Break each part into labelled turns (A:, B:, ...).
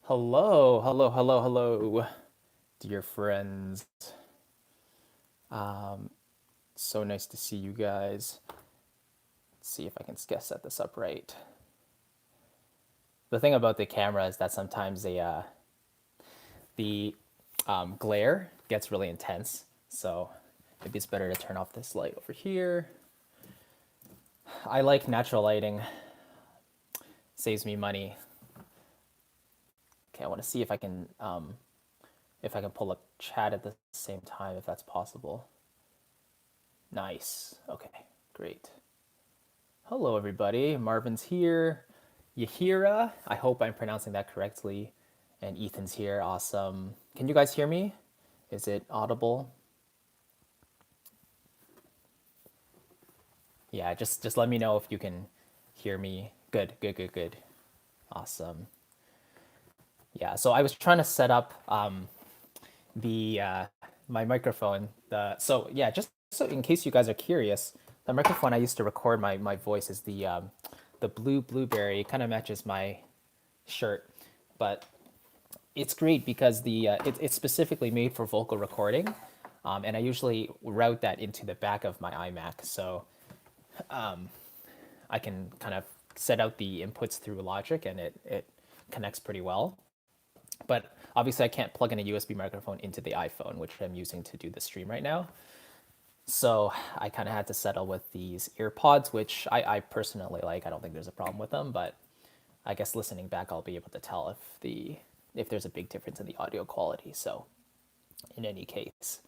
A: Hello, hello, hello, hello, dear friends. So nice to see you guys. Let's see if I can set this up right. The thing about the camera is that sometimes the glare gets really intense, so maybe it's better to turn off this light over here. I like natural lighting, saves me money. Okay, I want to see if I can pull up chat at the same time, if that's possible. Nice. Okay, great. Hello, everybody. Marvin's here. Yahira, I hope I'm pronouncing that correctly. And Ethan's here. Awesome. Can you guys hear me? Is it audible? Yeah, just let me know if you can hear me. Good, good, good, good. Awesome. Yeah, so I was trying to set up the my microphone. So yeah, just so in case you guys are curious, the microphone I used to record my voice is the blue blueberry. It kind of matches my shirt, but it's great because it's specifically made for vocal recording, and I usually route that into the back of my iMac, so I can kind of set out the inputs through Logic, and it connects pretty well. But obviously, I can't plug in a USB microphone into the iPhone, which I'm using to do the stream right now. So I kind of had to settle with these earpods, which I personally like. I don't think there's a problem with them, but I guess listening back, I'll be able to tell if there's a big difference in the audio quality. So in any case,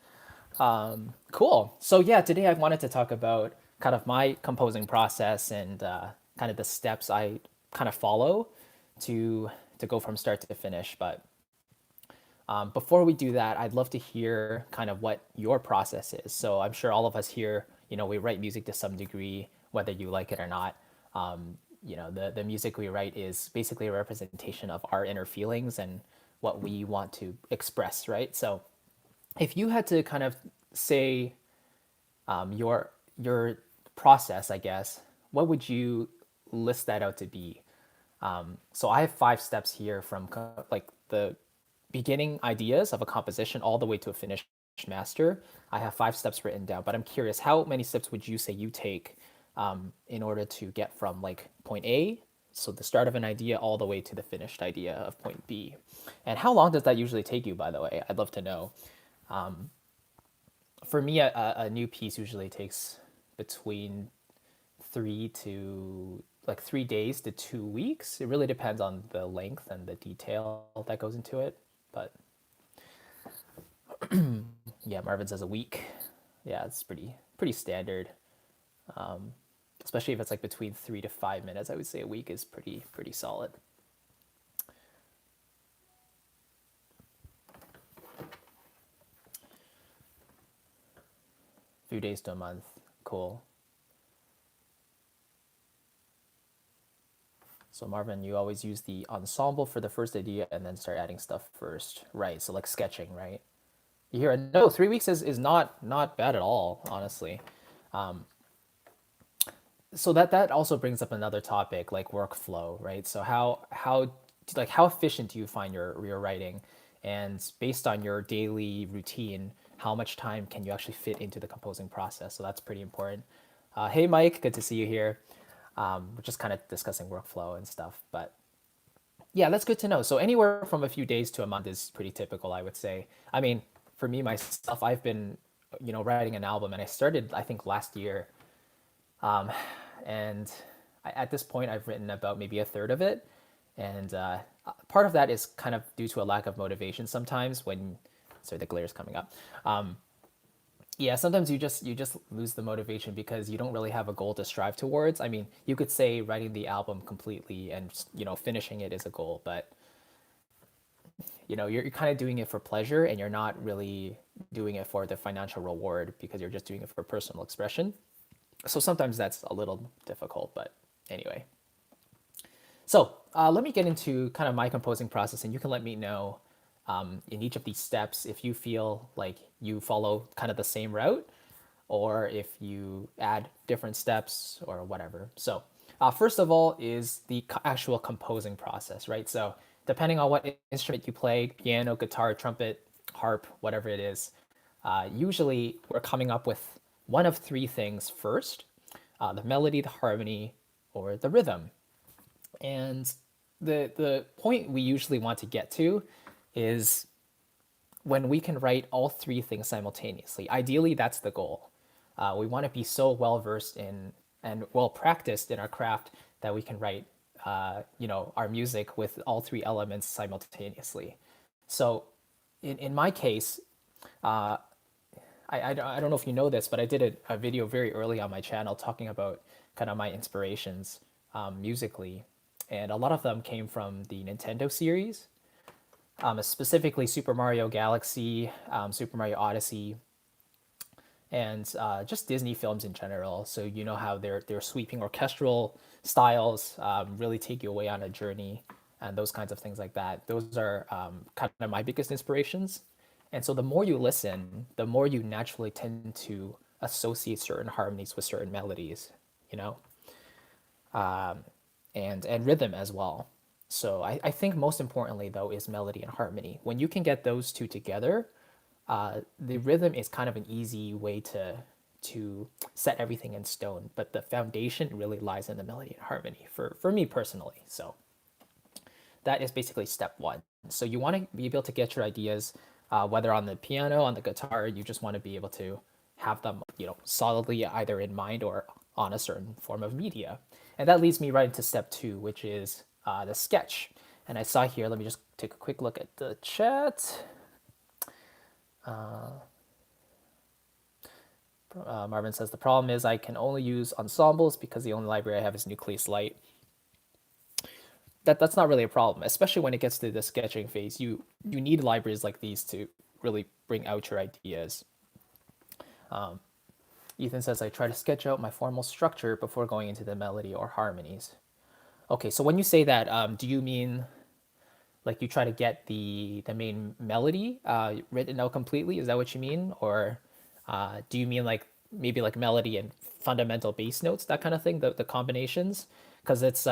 A: cool. So yeah, today I wanted to talk about kind of my composing process and kind of the steps I kind of follow to go from start to finish. But before we do that, I'd love to hear kind of what your process is. So I'm sure all of us here, we write music to some degree, whether you like it or not. The music we write is basically a representation of our inner feelings and what we want to express, right? So if you had to kind of say your process, I guess, what would you list that out to be? So I have 5 steps here from like the beginning ideas of a composition all the way to a finished master. I have 5 steps written down, but I'm curious, how many steps would you say you take in order to get from like point A, so the start of an idea, all the way to the finished idea of point B? And how long does that usually take you, by the way? I'd love to know. For me, a new piece usually takes between 3 days to 2 weeks. It really depends on the length and the detail that goes into it. But yeah, Marvin says a week. Yeah, it's pretty standard. Especially if it's like between 3 to 5 minutes, I would say a week is pretty solid. Few days to a month. Cool. So Marvin, you always use the ensemble for the first idea and then start adding stuff first. Right. So like sketching, right? You hear it? No, 3 weeks is not bad at all, honestly. So that also brings up another topic like workflow, right? So how efficient do you find your writing, and based on your daily routine, how much time can you actually fit into the composing process? So that's pretty important. Hey Mike, good to see you here. We're just kind of discussing workflow and stuff, but yeah, that's good to know. So anywhere from a few days to a month is pretty typical, I would say. I mean, for me myself, I've been writing an album, and I started I think last year, and at this point I've written about maybe a third of it, and part of that is kind of due to a lack of motivation sometimes when, sorry, the glare is coming up. Yeah, sometimes you just lose the motivation because you don't really have a goal to strive towards. I mean, you could say writing the album completely and finishing it is a goal, but you're kind of doing it for pleasure, and you're not really doing it for the financial reward because you're just doing it for personal expression. So sometimes that's a little difficult, but anyway. So let me get into kind of my composing process, and you can let me know in each of these steps if you feel like you follow kind of the same route, or if you add different steps or whatever. So first of all is the actual composing process, right? So depending on what instrument you play, piano, guitar, trumpet, harp, whatever it is, usually we're coming up with one of three things first: the melody, the harmony, or the rhythm. And the point we usually want to get to is when we can write all three things simultaneously. Ideally, that's the goal. We want to be so well versed in and well practiced in our craft that we can write, our music with all three elements simultaneously. So, in my case, I don't know if you know this, but I did a video very early on my channel talking about kind of my inspirations musically, and a lot of them came from the Nintendo series, specifically Super Mario Galaxy, Super Mario Odyssey, and just Disney films in general. So you know how their sweeping orchestral styles really take you away on a journey, and those kinds of things like that. Those are kind of my biggest inspirations. And so the more you listen, the more you naturally tend to associate certain harmonies with certain melodies, you know, and rhythm as well. So I think most importantly though is melody and harmony. When you can get those two together, the rhythm is kind of an easy way to set everything in stone. But the foundation really lies in the melody and harmony for me personally. So that is basically step one. So you want to be able to get your ideas, whether on the piano, on the guitar, you just want to be able to have them, solidly either in mind or on a certain form of media. And that leads me right into step two, which is the sketch. And I saw here, let me just take a quick look at the chat. Marvin says, the problem is I can only use ensembles because the only library I have is Nucleus Lite. That's not really a problem, especially when it gets to the sketching phase. You need libraries like these to really bring out your ideas. Ethan says, I try to sketch out my formal structure before going into the melody or harmonies. Okay, so when you say that, do you mean like you try to get the main melody written out completely? Is that what you mean? Or do you mean like maybe like melody and fundamental bass notes, that kind of thing, the combinations? Because it's,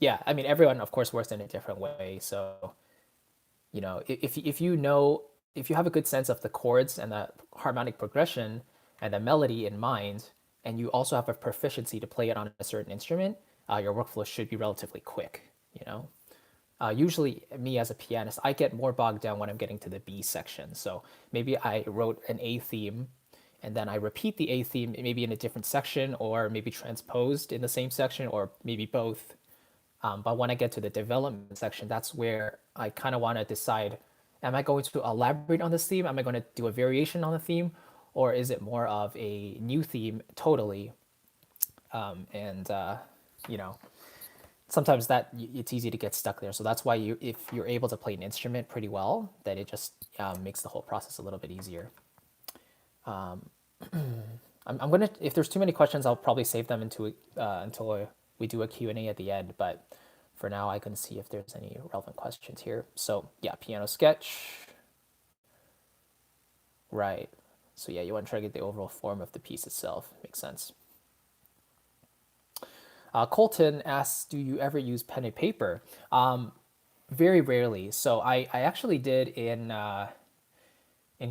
A: yeah, I mean, everyone, of course, works in a different way. So, if you have a good sense of the chords and the harmonic progression and the melody in mind, and you also have a proficiency to play it on a certain instrument, your workflow should be relatively quick. Usually, me as a pianist, I get more bogged down when I'm getting to the B section. So maybe I wrote an A theme, and then I repeat the A theme maybe in a different section, or maybe transposed in the same section, or maybe both. But when I get to the development section, that's where I kind of want to decide, am I going to elaborate on this theme? Am I going to do a variation on the theme? Or is it more of a new theme totally? And sometimes it's easy to get stuck there. So that's why if you're able to play an instrument pretty well, then it just makes the whole process a little bit easier. I'm gonna, if there's too many questions, I'll probably save them until we do a Q&A at the end. But for now, I can see if there's any relevant questions here. So yeah, piano sketch. Right. So yeah, you want to try to get the overall form of the piece itself. Makes sense. Colton asks, do you ever use pen and paper? Very rarely. So I actually did in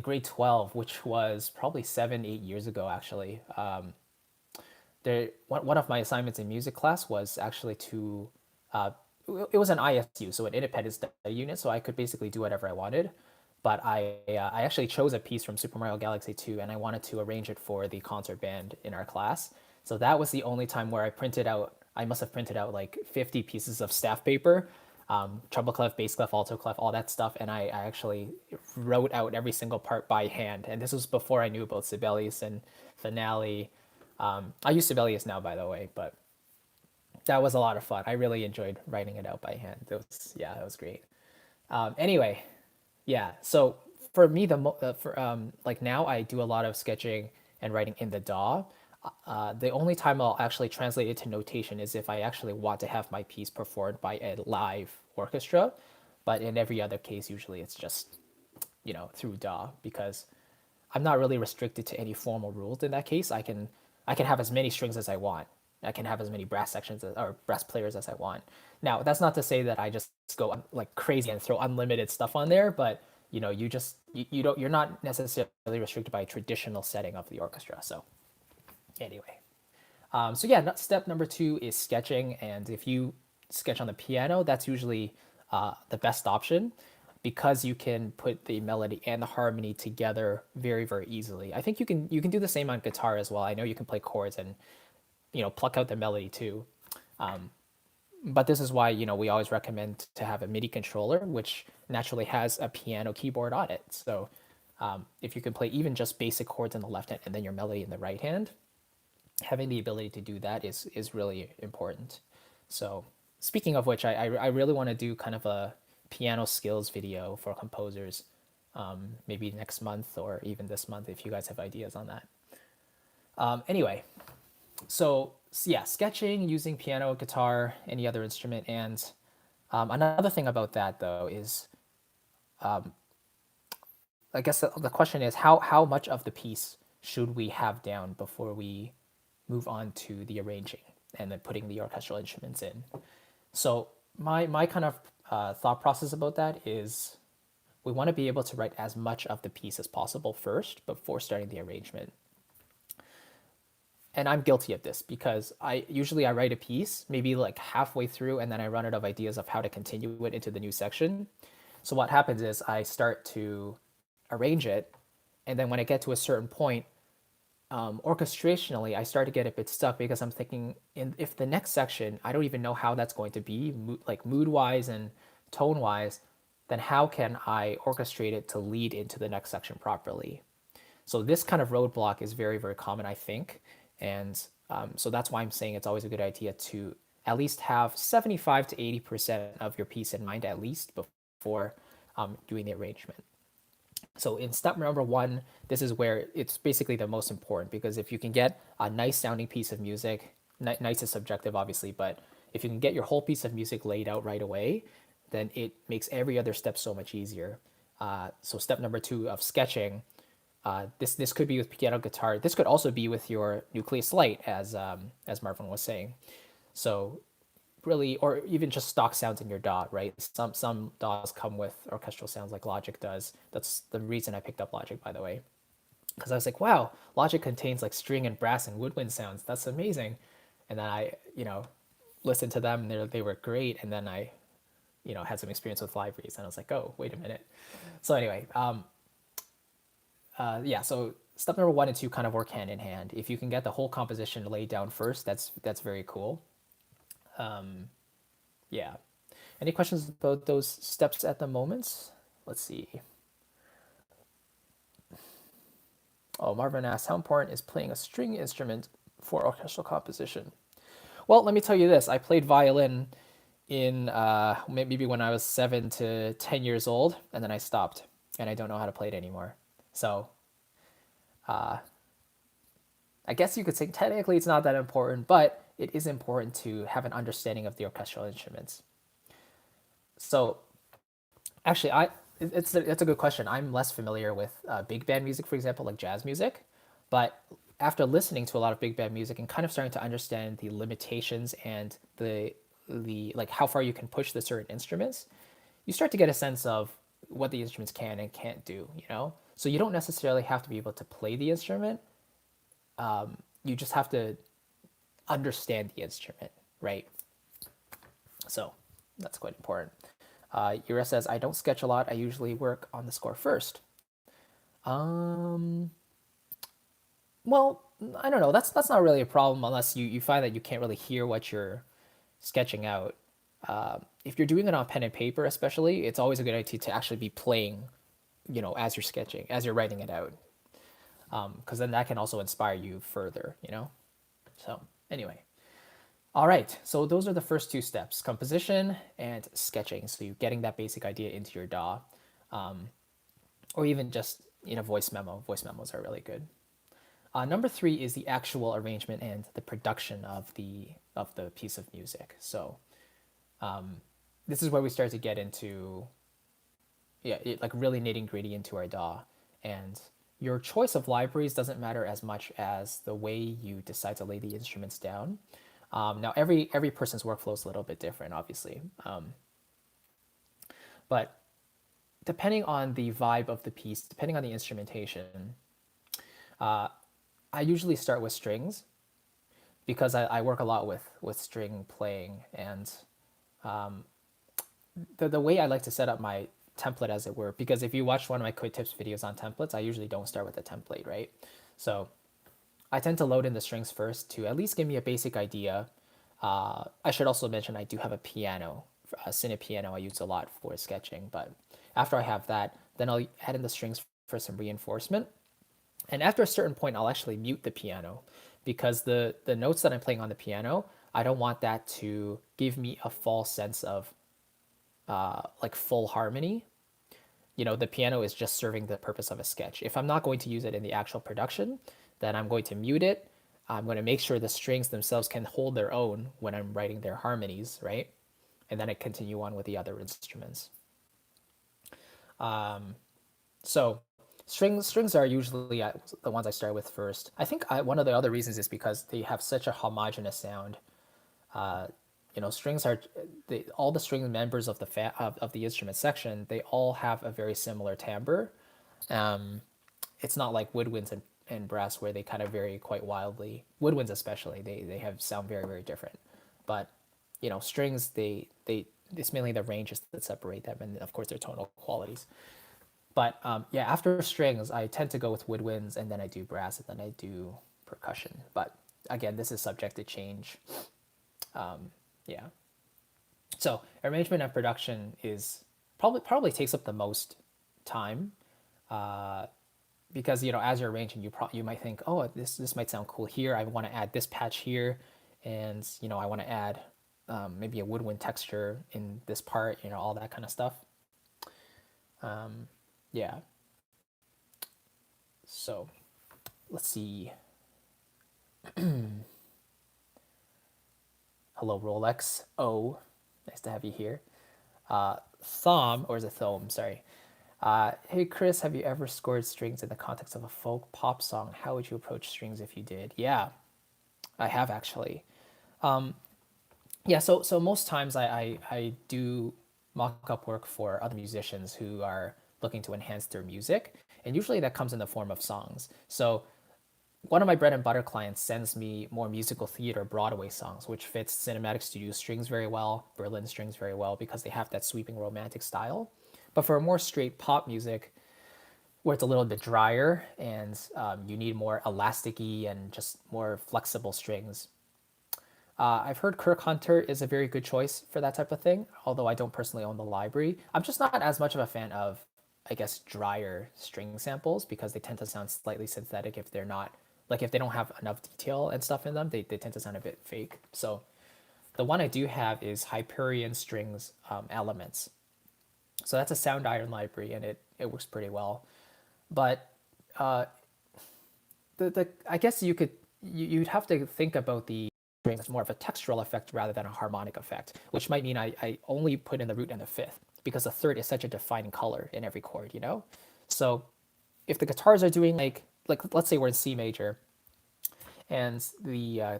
A: grade 12, which was probably 7, 8 years ago, actually. One of my assignments in music class was actually to, it was an ISU, so an independent study unit, so I could basically do whatever I wanted. But I actually chose a piece from Super Mario Galaxy 2, and I wanted to arrange it for the concert band in our class. So that was the only time where I must have printed out like 50 pieces of staff paper, treble clef, bass clef, alto clef, all that stuff. And I actually wrote out every single part by hand. And this was before I knew about Sibelius and Finale. I use Sibelius now, by the way, but that was a lot of fun. I really enjoyed writing it out by hand. That was great. Anyway, yeah. So for me, like now I do a lot of sketching and writing in the DAW. The only time I'll actually translate it to notation is if I actually want to have my piece performed by a live orchestra. But in every other case, usually it's just, through DAW, because I'm not really restricted to any formal rules in that case. I can have as many strings as I want. I can have as many brass sections or brass players as I want. Now, that's not to say that I just go like crazy and throw unlimited stuff on there, but you're not necessarily restricted by a traditional setting of the orchestra. So anyway, so yeah, step number 2 is sketching, and if you sketch on the piano, that's usually the best option because you can put the melody and the harmony together very, very easily. I think you can do the same on guitar as well. I know you can play chords and pluck out the melody too. But this is why we always recommend to have a MIDI controller, which naturally has a piano keyboard on it. So if you can play even just basic chords in the left hand and then your melody in the right hand, having the ability to do that is really important. So speaking of which, I really want to do kind of a piano skills video for composers, maybe next month or even this month if you guys have ideas on that. Anyway, so yeah, sketching using piano, guitar, any other instrument, and another thing about that though is, I guess the question is how much of the piece should we have down before we move on to the arranging and then putting the orchestral instruments in. So my kind of thought process about that is we want to be able to write as much of the piece as possible first before starting the arrangement. And I'm guilty of this because I write a piece maybe like halfway through and then I run out of ideas of how to continue it into the new section. So what happens is I start to arrange it, and then when I get to a certain point, orchestrationally, I start to get a bit stuck because I'm thinking, if the next section, I don't even know how that's going to be, like mood-wise and tone-wise, then how can I orchestrate it to lead into the next section properly? So this kind of roadblock is very, very common, I think. And so that's why I'm saying it's always a good idea to at least have 75 to 80% of your piece in mind at least before doing the arrangement. So in step number 1, this is where it's basically the most important, because if you can get a nice sounding piece of music, nice is subjective obviously, but if you can get your whole piece of music laid out right away, then it makes every other step so much easier. So step number 2 of sketching, this could be with piano, guitar. This could also be with your Nucleus Lite, as Marvin was saying. So really, or even just stock sounds in your DAW, right? Some DAWs come with orchestral sounds like Logic does. That's the reason I picked up Logic, by the way, because I was like, wow, Logic contains like string and brass and woodwind sounds. That's amazing. And then I, listened to them, and they were great. And then I, had some experience with libraries, and I was like, oh, wait a minute. So anyway, yeah. So step number 1 and 2 kind of work hand in hand. If you can get the whole composition laid down first, that's very cool. Yeah. Any questions about those steps at the moment? Let's see. Oh, Marvin asked, how important is playing a string instrument for orchestral composition? Well, let me tell you this. I played violin in maybe when I was 7 to 10 years old, and then I stopped, and I don't know how to play it anymore. So I guess you could say technically it's not that important, but it is important to have an understanding of the orchestral instruments. So actually, it's a good question. I'm less familiar with big band music, for example, like jazz music, but after listening to a lot of big band music and kind of starting to understand the limitations and the like how far you can push the certain instruments, you start to get a sense of what the instruments can and can't do, So you don't necessarily have to be able to play the instrument. You just have to understand the instrument, right? So that's quite important. Yura says, I don't sketch a lot. I usually work on the score first. Well, I don't know. That's not really a problem unless you find that you can't really hear what you're sketching out. If you're doing it on pen and paper, especially, it's always a good idea to actually be playing, as you're sketching, as you're writing it out, because then that can also inspire you further, So anyway, all right. So those are the first 2 steps: composition and sketching. So you're getting that basic idea into your DAW, or even just voice memo. Voice memos are really good. Number 3 is the actual arrangement and the production of the piece of music. So this is where we start to get into like really nitty gritty into our DAW. And your choice of libraries doesn't matter as much as the way you decide to lay the instruments down. Now every person's workflow is a little bit different, obviously, but depending on the vibe of the piece, depending on the instrumentation, I usually start with strings because I work a lot with string playing, and the way I like to set up my template, as it were, because if you watch one of my quick tips videos on templates, I usually don't start with a template, right? So I tend to load in the strings first to at least give me a basic idea. I should also mention I do have a piano, a Cine piano I use a lot for sketching, but after I have that, then I'll add in the strings for some reinforcement. And after a certain point, I'll actually mute the piano because the notes that I'm playing on the piano, I don't want that to give me a false sense of like full harmony. The piano is just serving the purpose of a sketch. If I'm not going to use it in the actual production, then I'm going to mute it. I'm going to make sure the strings themselves can hold their own when I'm writing their harmonies, right? And then I continue on with the other instruments. So strings are usually the ones I start with first. I think one of the other reasons is because they have such a homogeneous sound. Strings are all the string members of of the instrument section. They all have a very similar timbre. It's not like woodwinds and brass where they kind of vary quite wildly. Woodwinds especially, they have sound very very different. But strings it's mainly the ranges that separate them, and of course their tonal qualities. But yeah, after strings, I tend to go with woodwinds, and then I do brass, and then I do percussion. But again, this is subject to change. Yeah. So arrangement and production is probably takes up the most time, because as you're arranging, you might think, oh, this might sound cool here. I want to add this patch here, and I want to add maybe a woodwind texture in this part. All that kind of stuff. Yeah. So let's see. Hello, Rolex. Oh, nice to have you here. Thom, or is it Thom? Sorry. Hey, Chris, have you ever scored strings in the context of a folk pop song? How would you approach strings if you did? Yeah, I have actually. Yeah, so most times I do mock up work for other musicians who are looking to enhance their music, and usually that comes in the form of songs. So one of my bread and butter clients sends me more musical theater Broadway songs, which fits cinematic studio strings very well, Berlin strings very well, because they have that sweeping romantic style. But for more straight pop music, where it's a little bit drier and you need more elasticy and just more flexible strings, I've heard Kirk Hunter is a very good choice for that type of thing, although I don't personally own the library. I'm just not as much of a fan of, I guess, drier string samples because they tend to sound slightly synthetic if they're not, like if they don't have enough detail and stuff in them, they tend to sound a bit fake. So the one I do have is Hyperion Strings Elements. So that's a sound iron library, and it works pretty well. But the I guess you'd have to think about the string as more of a textural effect rather than a harmonic effect, which might mean I only put in the root and the fifth because the third is such a defining color in every chord. So if the guitars are doing like let's say we're in C major, and the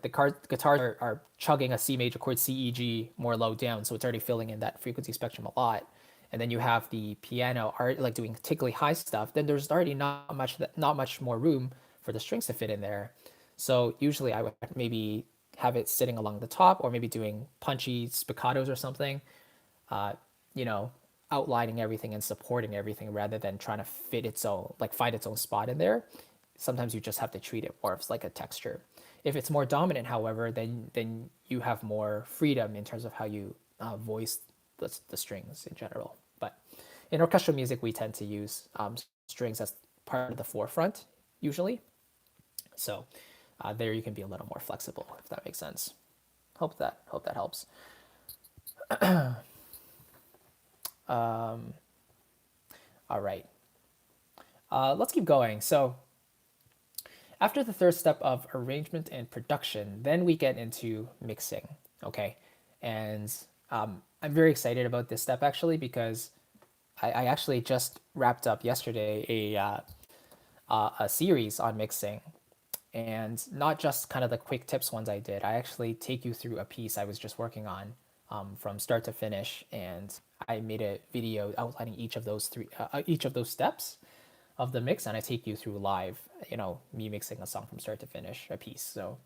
A: guitars are chugging a C major chord, C, E, G, more low down, so it's already filling in that frequency spectrum a lot. And then you have the piano art like doing particularly high stuff, then there's already not much more room for the strings to fit in there. So usually I would maybe have it sitting along the top, or maybe doing punchy spiccatos or something, uh, you know, outlining everything and supporting everything rather than trying to fit its own, like find its own spot in there. Sometimes you just have to treat it more as like a texture. If it's more dominant, however, then you have more freedom in terms of how you voice the strings in general. But in orchestral music, we tend to use strings as part of the forefront usually. So there you can be a little more flexible, if that makes sense. Hope that helps. All right, let's keep going. So after the third step of arrangement and production, then we get into mixing. Okay, and I'm very excited about this step actually because I actually just wrapped up yesterday a series on mixing, and not just kind of the quick tips ones I did. I actually take you through a piece I was just working on from start to finish, and I made a video outlining each of those steps of the mix, and I take you through live, me mixing a song from start to finish, a piece. So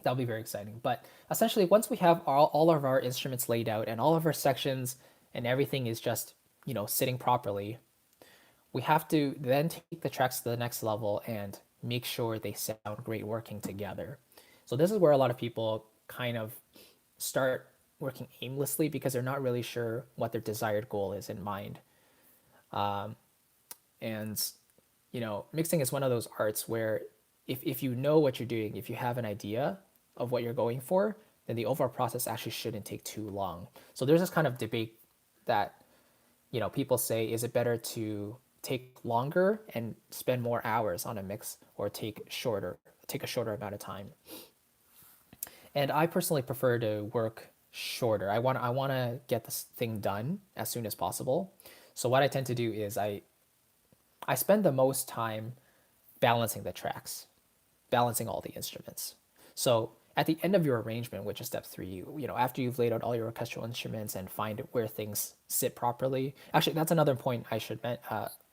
A: that'll be very exciting. But essentially, once we have all of our instruments laid out and all of our sections and everything is just, sitting properly, we have to then take the tracks to the next level and make sure they sound great working together. So this is where a lot of people kind of start working aimlessly because they're not really sure what their desired goal is in mind. And mixing is one of those arts where if you know what you're doing, if you have an idea of what you're going for, then the overall process actually shouldn't take too long. So there's this kind of debate that people say, is it better to take longer and spend more hours on a mix, or take a shorter amount of time? And I personally prefer to work shorter. I want to get this thing done as soon as possible. So what I tend to do is I spend the most time balancing the tracks, balancing all the instruments. So at the end of your arrangement, which is step 3, after you've laid out all your orchestral instruments and find where things sit properly. Actually, that's another point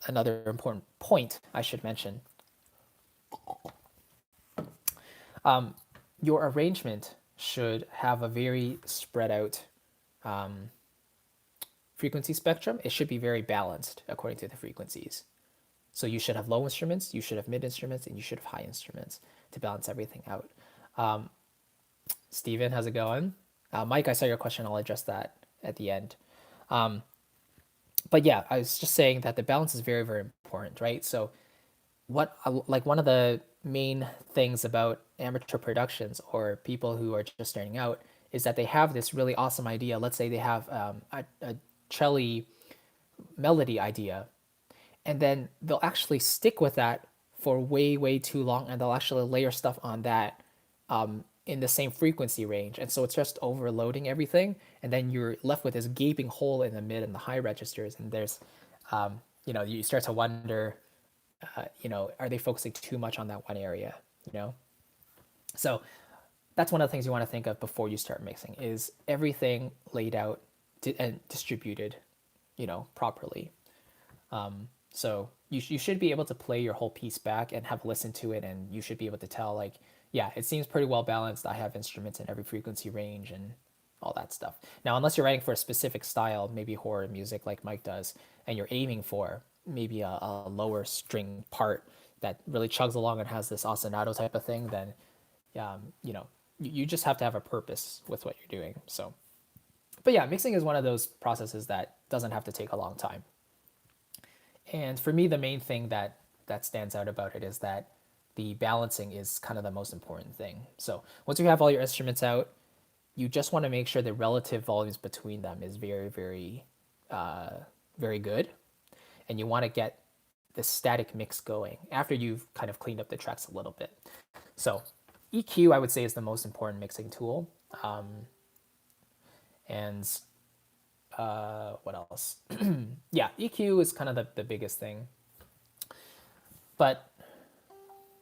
A: another important point I should mention. Your arrangement should have a very spread out frequency spectrum. It should be very balanced according to the frequencies. So you should have low instruments, you should have mid instruments, and you should have high instruments to balance everything out. Steven, how's it going? Mike, I saw your question. I'll address that at the end. But yeah, I was just saying that the balance is very, very important, right? So one of the main things about amateur productions or people who are just starting out is that they have this really awesome idea. Let's say they have a cello melody idea, and then they'll actually stick with that for way, way too long, and they'll actually layer stuff on that in the same frequency range. And so it's just overloading everything, and then you're left with this gaping hole in the mid and the high registers, and there's, you start to wonder, are they focusing too much on that one area, So that's one of the things you want to think of before you start mixing, is everything laid out and distributed, properly. So you should be able to play your whole piece back and have listened to it, and you should be able to tell, like, yeah, it seems pretty well balanced. I have instruments in every frequency range and all that stuff. Now, unless you're writing for a specific style, maybe horror music like Mike does, and you're aiming for maybe a lower string part that really chugs along and has this ostinato type of thing, then you just have to have a purpose with what you're doing. So, but yeah, mixing is one of those processes that doesn't have to take a long time. And for me, the main thing that stands out about it is that the balancing is kind of the most important thing. So once you have all your instruments out, you just want to make sure the relative volumes between them is very, very, very good. And you want to get the static mix going after you've kind of cleaned up the tracks a little bit. So EQ, I would say, is the most important mixing tool. And what else? Yeah, EQ is kind of the biggest thing. But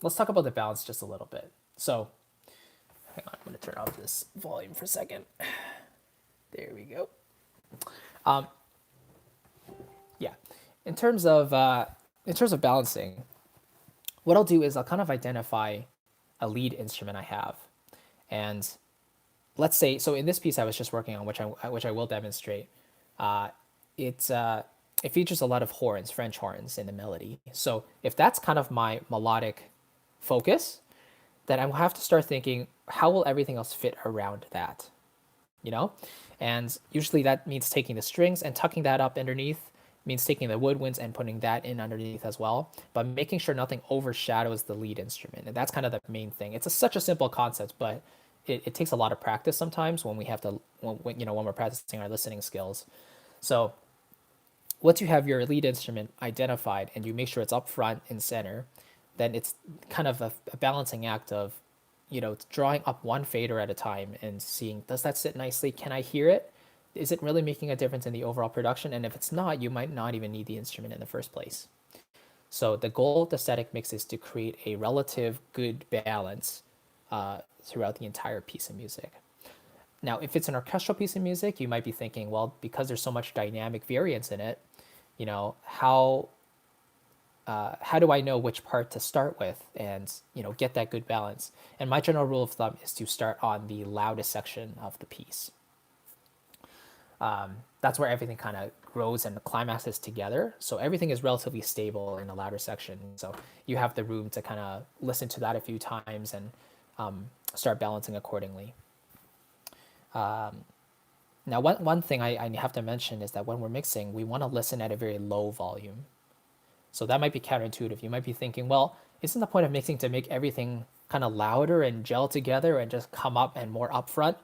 A: let's talk about the balance just a little bit. So hang on, I'm going to turn off this volume for a second. There we go. Yeah, in terms of balancing, what I'll do is I'll kind of identify a lead instrument I have, and let's say, so in this piece I was just working on, which I will demonstrate, it features a lot of horns, French horns in the melody. So if that's kind of my melodic focus, then I will have to start thinking, how will everything else fit around that? And usually that means taking the strings and tucking that up underneath, means taking the woodwinds and putting that in underneath as well, but making sure nothing overshadows the lead instrument. And that's kind of the main thing. It's such a simple concept, but it takes a lot of practice sometimes when we have to, when we're practicing our listening skills. So once you have your lead instrument identified and you make sure it's up front and center, then it's kind of a balancing act of, drawing up one fader at a time and seeing, does that sit nicely? Can I hear it? Is it really making a difference in the overall production? And if it's not, you might not even need the instrument in the first place. So the goal of the static mix is to create a relative good balance throughout the entire piece of music. Now, if it's an orchestral piece of music, you might be thinking, well, because there's so much dynamic variance in it, you know, how do I know which part to start with and get that good balance? And my general rule of thumb is to start on the loudest section of the piece. That's where everything kind of grows and climaxes together. So everything is relatively stable in the louder section. So you have the room to kind of listen to that a few times and start balancing accordingly. Now, one thing I have to mention is that when we're mixing, we want to listen at a very low volume. So that might be counterintuitive. You might be thinking, well, isn't the point of mixing to make everything kind of louder and gel together and just come up and more upfront?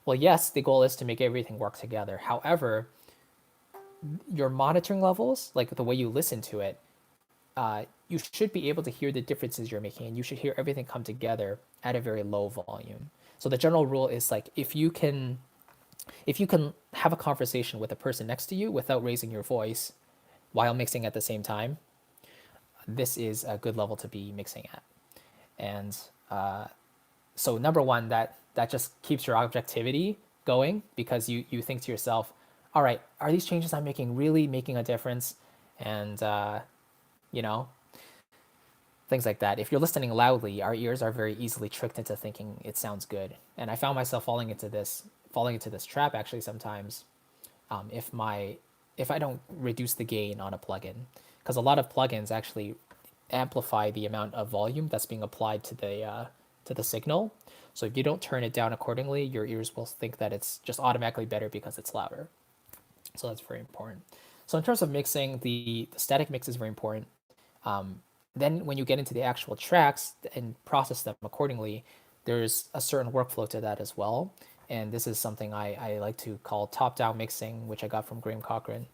A: Well, yes, the goal is to make everything work together. However, your monitoring levels, like the way you listen to it, you should be able to hear the differences you're making, and you should hear everything come together at a very low volume. So the general rule is like if you can have a conversation with a person next to you without raising your voice while mixing at the same time, this is a good level to be mixing at. And so number one, that just keeps your objectivity going, because you think to yourself, all right, are these changes I'm making really making a difference? And you know, things like that. If you're listening loudly, our ears are very easily tricked into thinking it sounds good. And I found myself falling into this trap actually sometimes, if I don't reduce the gain on a plugin, because a lot of plugins actually amplify the amount of volume that's being applied to the signal. So if you don't turn it down accordingly, your ears will think that it's just automatically better because it's louder. So that's very important. So in terms of mixing, the static mix is very important. Then when you get into the actual tracks and process them accordingly, there's a certain workflow to that as well. And this is something I like to call top-down mixing, which I got from Graham Cochran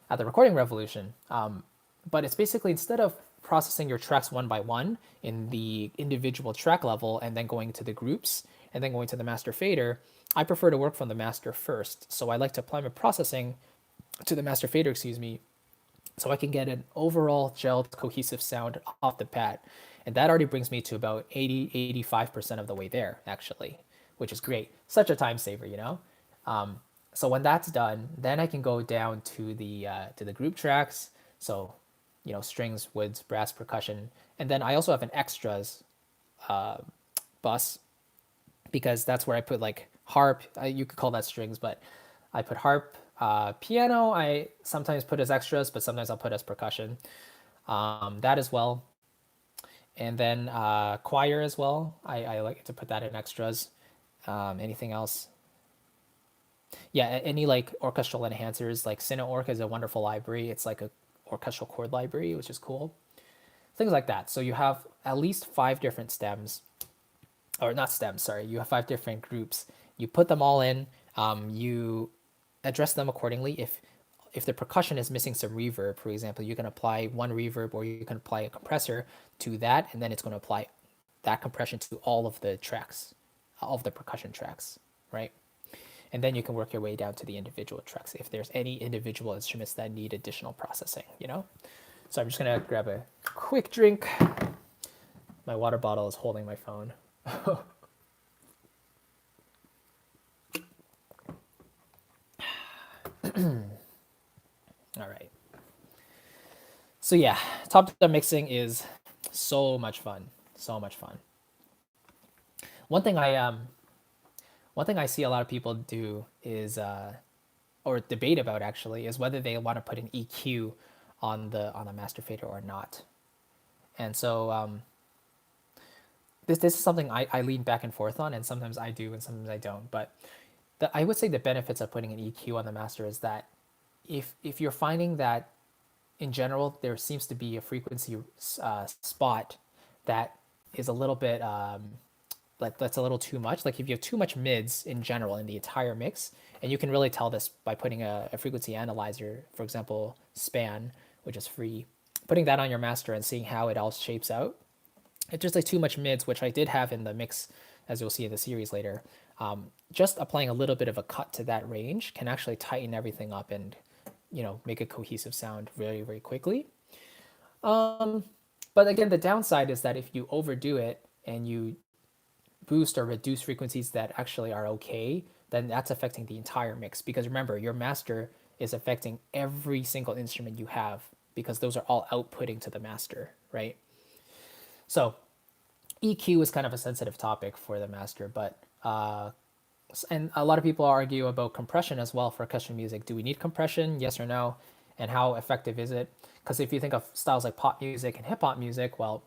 A: at the Recording Revolution. But it's basically, instead of processing your tracks one by one in the individual track level and then going to the groups and then going to the master fader, I prefer to work from the master first. So I like to apply my processing to the master fader, so I can get an overall gelled cohesive sound off the bat. And that already brings me to about 85% of the way there, actually, which is great. Such a time saver, you know? So when that's done, then I can go down to the group tracks. So, strings, woods, brass, percussion. And then I also have an extras bus, because that's where I put like harp. You could call that strings, but I put harp, piano. I sometimes put as extras, but sometimes I'll put as percussion. That as well. And then choir as well. I like to put that in extras. Anything else? Yeah, any like orchestral enhancers, like Cineorc is a wonderful library. It's like a orchestral chord library, which is cool. Things like that. So you have at least 5 different stems, or not stems, sorry. You have 5 different groups. You put them all in. You address them accordingly. If the percussion is missing some reverb, for example, you can apply one reverb, or you can apply a compressor to that, and then it's going to apply that compression to all of the tracks, all of the percussion tracks, right? And then you can work your way down to the individual tracks if there's any individual instruments that need additional processing, So I'm just going to grab a quick drink. My water bottle is holding my phone. All right. So yeah, top-down mixing is so much fun. So much fun. One thing I see a lot of people do is or debate about actually, is whether they want to put an EQ on the master fader or not. And so this is something I lean back and forth on, and sometimes I do and sometimes I don't. But I would say the benefits of putting an EQ on the master is that if you're finding that in general there seems to be a frequency spot that is a little bit like that's a little too much. Like if you have too much mids in general in the entire mix, and you can really tell this by putting a frequency analyzer, for example, Span, which is free, putting that on your master and seeing how it all shapes out. If there's like too much mids, which I did have in the mix, as you'll see in the series later, just applying a little bit of a cut to that range can actually tighten everything up and make a cohesive sound very, very quickly. But again, the downside is that if you overdo it and you boost or reduce frequencies that actually are okay, then that's affecting the entire mix. Because remember, your master is affecting every single instrument you have because those are all outputting to the master, right? So EQ is kind of a sensitive topic for the master, but and a lot of people argue about compression as well for orchestral music. Do we need compression? Yes or no? And how effective is it? Because if you think of styles like pop music and hip hop music, well,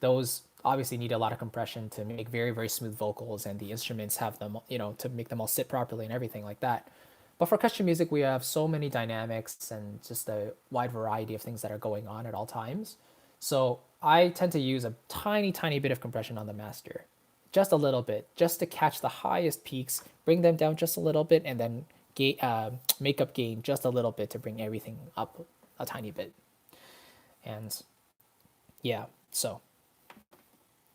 A: those obviously need a lot of compression to make very, very smooth vocals, and the instruments have them, to make them all sit properly and everything like that. But for orchestral music, we have so many dynamics and just a wide variety of things that are going on at all times. So I tend to use a tiny, tiny bit of compression on the master, just a little bit, just to catch the highest peaks, bring them down just a little bit, and then make up gain just a little bit to bring everything up a tiny bit. And yeah, so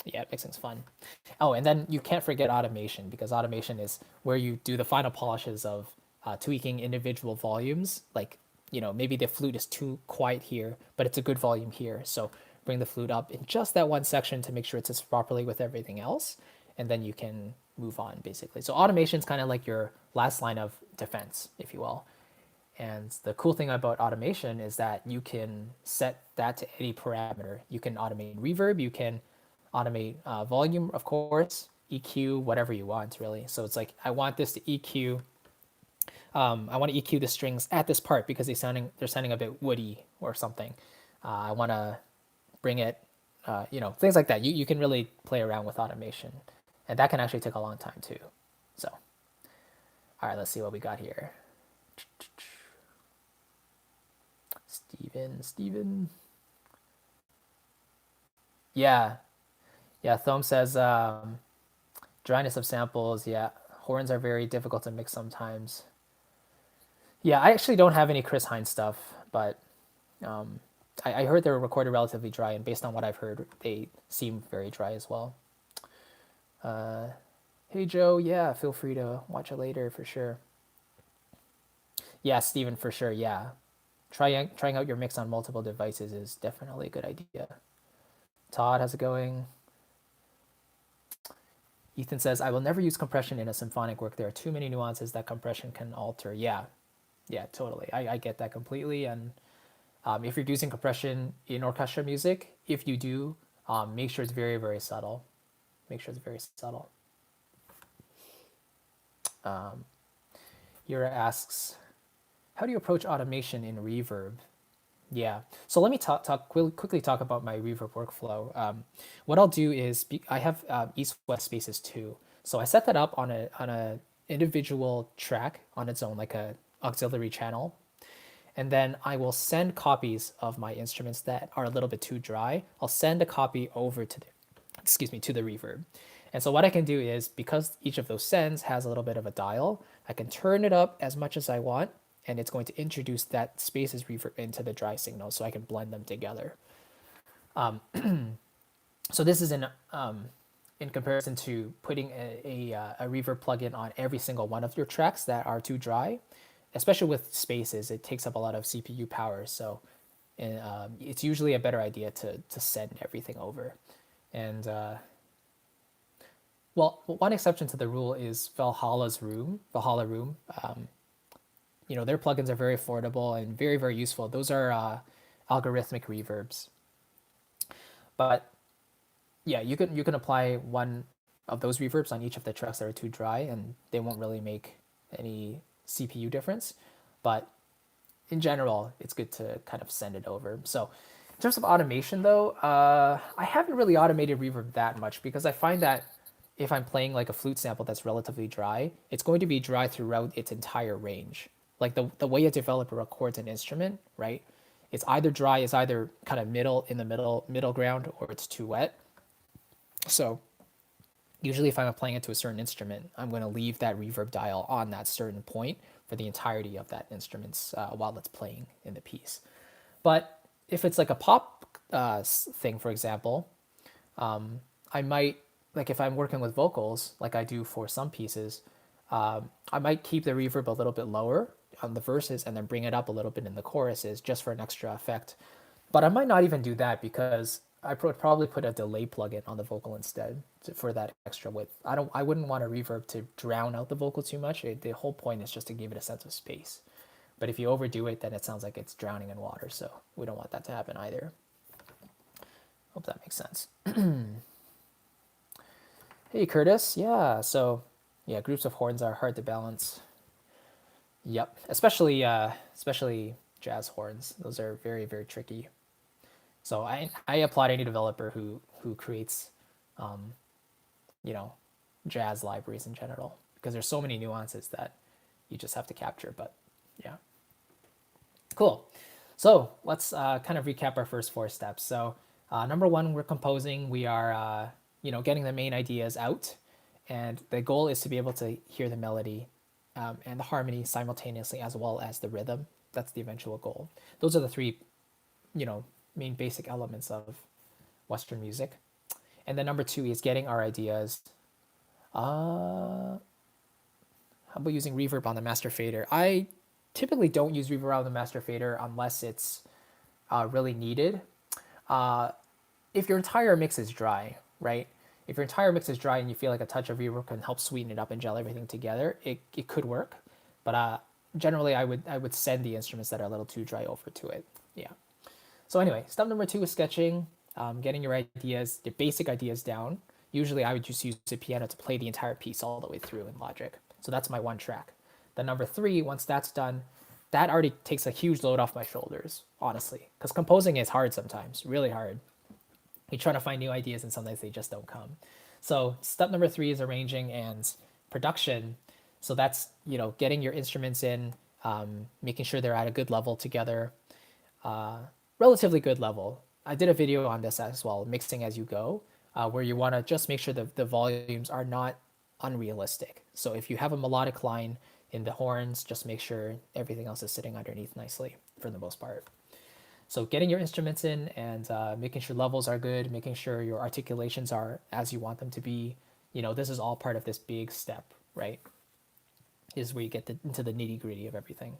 A: yeah, mixing's fun. Oh, and then you can't forget automation, because automation is where you do the final polishes of tweaking individual volumes. Like, maybe the flute is too quiet here, but it's a good volume here. So bring the flute up in just that one section to make sure it sits properly with everything else. And then you can move on, basically. So automation is kind of like your last line of defense, if you will. And the cool thing about automation is that you can set that to any parameter. You can automate reverb, you can automate volume, of course, EQ, whatever you want, really. So it's like, I want this to EQ. I want to EQ the strings at this part because they're sounding a bit woody or something. I want to bring it, things like that. You can really play around with automation, and that can actually take a long time too. So, all right, let's see what we got here. Steven. Yeah. Yeah, Thome says dryness of samples. Yeah, horns are very difficult to mix sometimes. Yeah, I actually don't have any Chris Hines stuff, but um, I heard they're recorded relatively dry, and based on what I've heard, they seem very dry as well. Hey Joe, yeah, feel free to watch it later for sure. Yeah, Steven, for sure. Yeah, trying out your mix on multiple devices is definitely a good idea. Todd, how's it going? Ethan says, I will never use compression in a symphonic work. There are too many nuances that compression can alter. Yeah, yeah, totally. I get that completely. And if you're using compression in orchestral music, if you do, make sure it's very, very subtle. Make sure it's very subtle. Yura asks, how do you approach automation in reverb? Yeah. So let me quickly talk about my reverb workflow. What I'll do is I have east-west spaces too. So I set that up on a individual track on its own, like a auxiliary channel. And then I will send copies of my instruments that are a little bit too dry. I'll send a copy over to the reverb. And so what I can do is, because each of those sends has a little bit of a dial, I can turn it up as much as I want, and it's going to introduce that spaces reverb into the dry signal, so I can blend them together. So this is in comparison to putting a reverb plugin on every single one of your tracks that are too dry. Especially with spaces, it takes up a lot of CPU power, so it's usually a better idea to send everything over. And well, one exception to the rule is Valhalla Room. Their plugins are very affordable and very, very useful. Those are algorithmic reverbs. But yeah, you can apply one of those reverbs on each of the tracks that are too dry, and they won't really make any CPU difference. But in general, it's good to kind of send it over. So in terms of automation, though, I haven't really automated reverb that much, because I find that if I'm playing like a flute sample that's relatively dry, it's going to be dry throughout its entire range. Like the way a developer records an instrument, right? It's either dry, it's either kind of middle ground, or it's too wet. So usually if I'm applying it to a certain instrument, I'm going to leave that reverb dial on that certain point for the entirety of that instrument's while it's playing in the piece. But if it's like a pop thing, for example, I might, like if I'm working with vocals, like I do for some pieces, I might keep the reverb a little bit lower on the verses and then bring it up a little bit in the choruses, just for an extra effect. But I might not even do that because I would probably put a delay plugin on the vocal instead for that extra width. I wouldn't want a reverb to drown out the vocal too much. The whole point is just to give it a sense of space. But if you overdo it, then it sounds like it's drowning in water. So we don't want that to happen either. Hope that makes sense. Hey, Curtis. Yeah. So yeah, groups of horns are hard to balance. Yep. Especially jazz horns. Those are very, very tricky. So I applaud any developer who creates, you know, jazz libraries in general because there's so many nuances that you just have to capture. But yeah, cool. So let's kind of recap our first four steps. So number one, we're composing. We are getting the main ideas out, and the goal is to be able to hear the melody and the harmony simultaneously as well as the rhythm. That's the eventual goal. Those are the three main basic elements of Western music. And then number two is getting our ideas. How about using reverb on the master fader? I typically don't use reverb on the master fader unless it's really needed. If your entire mix is dry, right? If your entire mix is dry and you feel like a touch of reverb can help sweeten it up and gel everything together, it could work. But generally, I would send the instruments that are a little too dry over to it. Yeah. So anyway, step number two is sketching, getting your ideas, your basic ideas down. Usually I would just use the piano to play the entire piece all the way through in Logic. So that's my one track. Then number three, once that's done, that already takes a huge load off my shoulders, honestly. Because composing is hard sometimes, really hard. You're trying to find new ideas and sometimes they just don't come. So step number three is arranging and production. So that's, getting your instruments in, making sure they're at a good level together, relatively good level. I did a video on this as well, mixing as you go, where you want to just make sure the volumes are not unrealistic. So if you have a melodic line in the horns, just make sure everything else is sitting underneath nicely for the most part. So getting your instruments in and making sure levels are good, making sure your articulations are as you want them to be. This is all part of this big step, right? Is where you get into the nitty gritty of everything.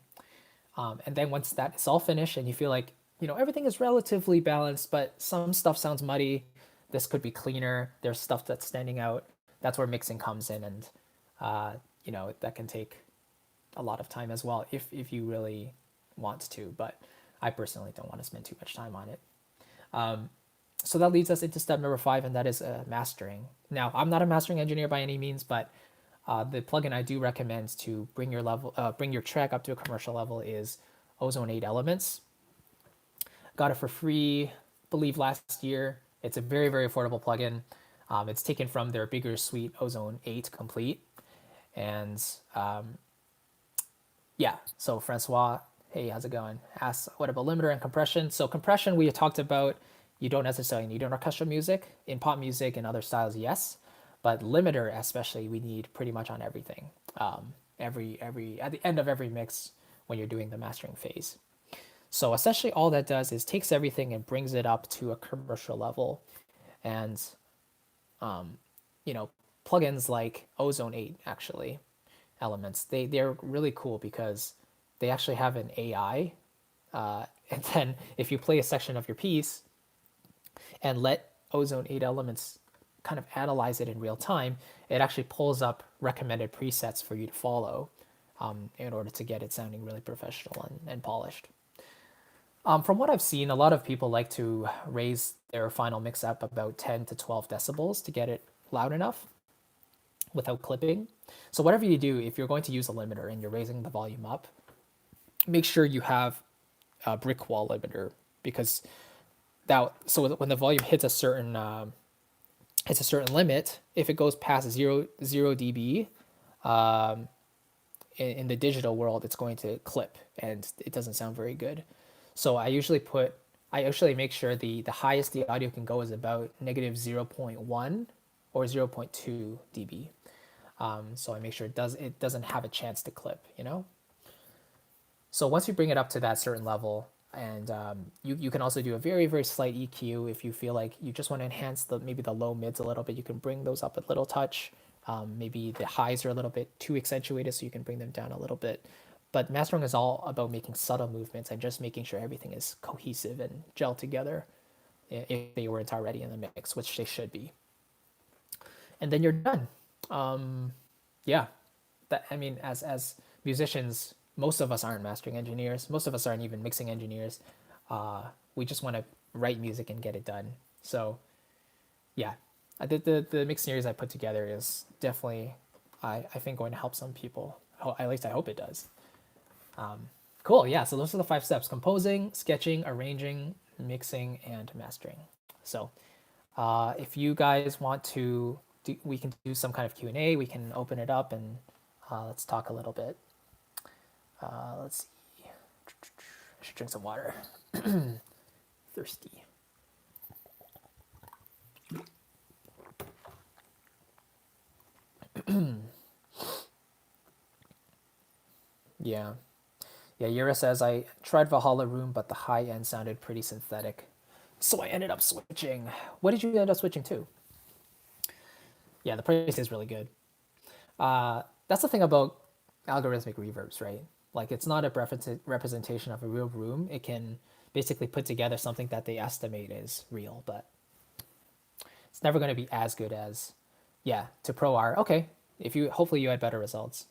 A: And then once that is all finished and you feel like, everything is relatively balanced, but some stuff sounds muddy, this could be cleaner, there's stuff that's standing out, that's where mixing comes in. And, that can take a lot of time as well if you really want to. But I personally don't want to spend too much time on it. So that leads us into step number five, and that is mastering. Now, I'm not a mastering engineer by any means, but the plugin I do recommend to bring your track up to a commercial level is Ozone 8 Elements. Got it for free, I believe last year. It's a very, very affordable plugin. It's taken from their bigger suite, Ozone 8 Complete. And so Francois, hey, how's it going? Asks, what about limiter and compression? So compression, we talked about, you don't necessarily need in orchestral music. In pop music and other styles, yes. But limiter, especially, we need pretty much on everything. Every at the end of every mix when you're doing the mastering phase. So essentially, all that does is takes everything and brings it up to a commercial level. And plugins like Ozone 8 actually elements, they're really cool because they actually have an AI. And then if you play a section of your piece and let Ozone 8 elements kind of analyze it in real time, it actually pulls up recommended presets for you to follow in order to get it sounding really professional and polished. From what I've seen, a lot of people like to raise their final mix up about 10 to 12 decibels to get it loud enough without clipping. So whatever you do, if you're going to use a limiter and you're raising the volume up, make sure you have a brick wall limiter, because so when the volume hits a certain limit, if it goes past zero dB, in the digital world, it's going to clip and it doesn't sound very good. So I usually make sure the highest the audio can go is about negative 0.1 or 0.2 dB. So I make sure it doesn't have a chance to clip, So once you bring it up to that certain level, and you can also do a very, very slight EQ if you feel like you just want to enhance maybe the low mids a little bit. You can bring those up a little touch. Maybe the highs are a little bit too accentuated, so you can bring them down a little bit. But mastering is all about making subtle movements and just making sure everything is cohesive and gel together if they weren't already in the mix, which they should be. And then you're done. Yeah, that I mean, as musicians, most of us aren't mastering engineers. Most of us aren't even mixing engineers. We just want to write music and get it done. So yeah, the mix series I put together is definitely, I think, going to help some people. At least I hope it does. Cool. Yeah. So those are the 5 steps: composing, sketching, arranging, mixing, and mastering. So if you guys want to, we can do some kind of Q&A. We can open it up and let's talk a little bit. Let's see. I should drink some water. Thirsty. Yeah. Yeah, Yura says, I tried Valhalla Room, but the high end sounded pretty synthetic. So I ended up switching. What did you end up switching to? Yeah, the price is really good. That's the thing about algorithmic reverbs, right? Like, it's not a representation of a real room. It can basically put together something that they estimate is real, but it's never going to be as good as, yeah, to Pro R. Okay, if you hopefully you had better results.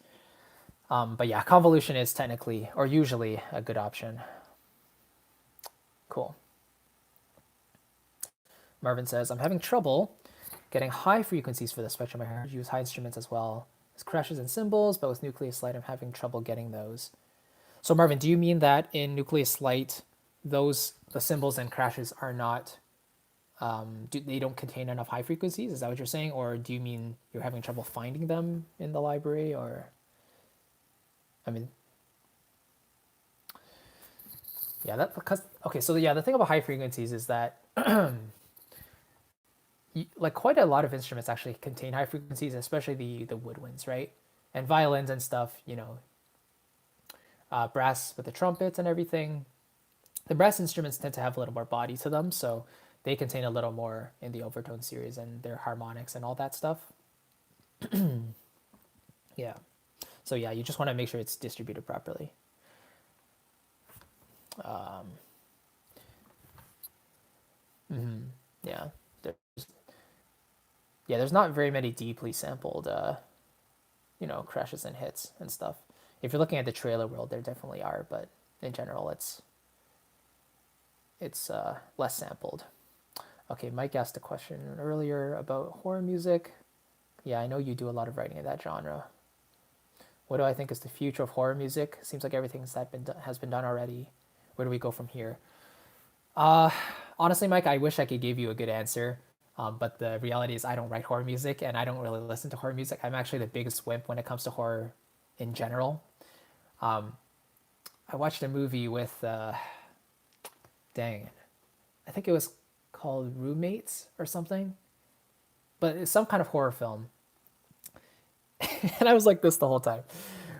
A: But yeah, convolution is technically or usually a good option. Cool. Marvin says, I'm having trouble getting high frequencies for the spectrum. I heard you use high instruments as well as crashes and cymbals, but with Nucleus Light, I'm having trouble getting those. So Marvin, do you mean that in Nucleus Light, the cymbals and crashes are not, they don't contain enough high frequencies? Is that what you're saying? Or do you mean you're having trouble finding them in the library? Or, I mean, yeah, that because okay, so yeah, the thing about high frequencies is that like quite a lot of instruments actually contain high frequencies, especially the woodwinds, right? And violins and stuff, brass with the trumpets and everything. The brass instruments tend to have a little more body to them, so they contain a little more in the overtone series and their harmonics and all that stuff. Yeah. So yeah, you just want to make sure it's distributed properly. Yeah. There's not very many deeply sampled, crashes and hits and stuff. If you're looking at the trailer world, there definitely are, but in general, it's less sampled. Okay, Mike asked a question earlier about horror music. Yeah, I know you do a lot of writing in that genre. What do I think is the future of horror music? Seems like everything has been done already. Where do we go from here? Honestly, Mike, I wish I could give you a good answer. But the reality is I don't write horror music and I don't really listen to horror music. I'm actually the biggest wimp when it comes to horror in general. I watched a movie with, dang, I think it was called Roommates or something, but it's some kind of horror film. And I was like this the whole time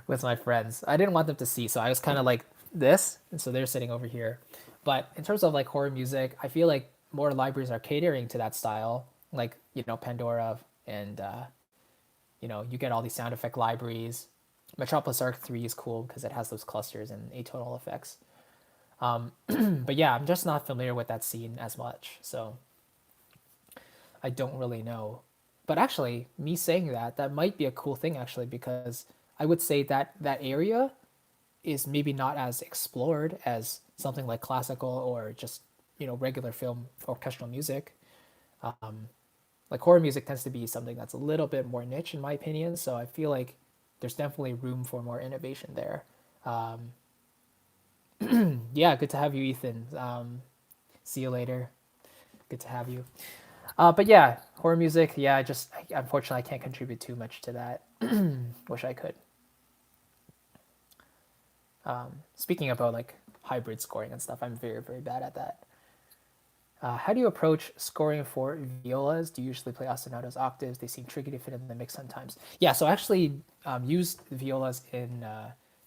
A: with my friends. I didn't want them to see, so I was kind of like this, and so they're sitting over here. But in terms of like horror music, I feel like more libraries are catering to that style, like Pandora, and you get all these sound effect libraries. Metropolis Arc 3 is cool because it has those clusters and atonal effects. But yeah, I'm just not familiar with that scene as much, so I don't really know. But actually, me saying that might be a cool thing actually, because I would say that that area is maybe not as explored as something like classical or just regular film orchestral music. Like horror music tends to be something that's a little bit more niche in my opinion, so I feel like there's definitely room for more innovation there. Yeah, good to have you, Ethan. See you later. Good to have you. But yeah, horror music. Yeah, unfortunately I can't contribute too much to that. Wish I could. Speaking about like hybrid scoring and stuff, I'm very very bad at that. How do you approach scoring for violas? Do you usually play ostinatos, octaves? They seem tricky to fit in the mix sometimes. Yeah, so I actually used violas in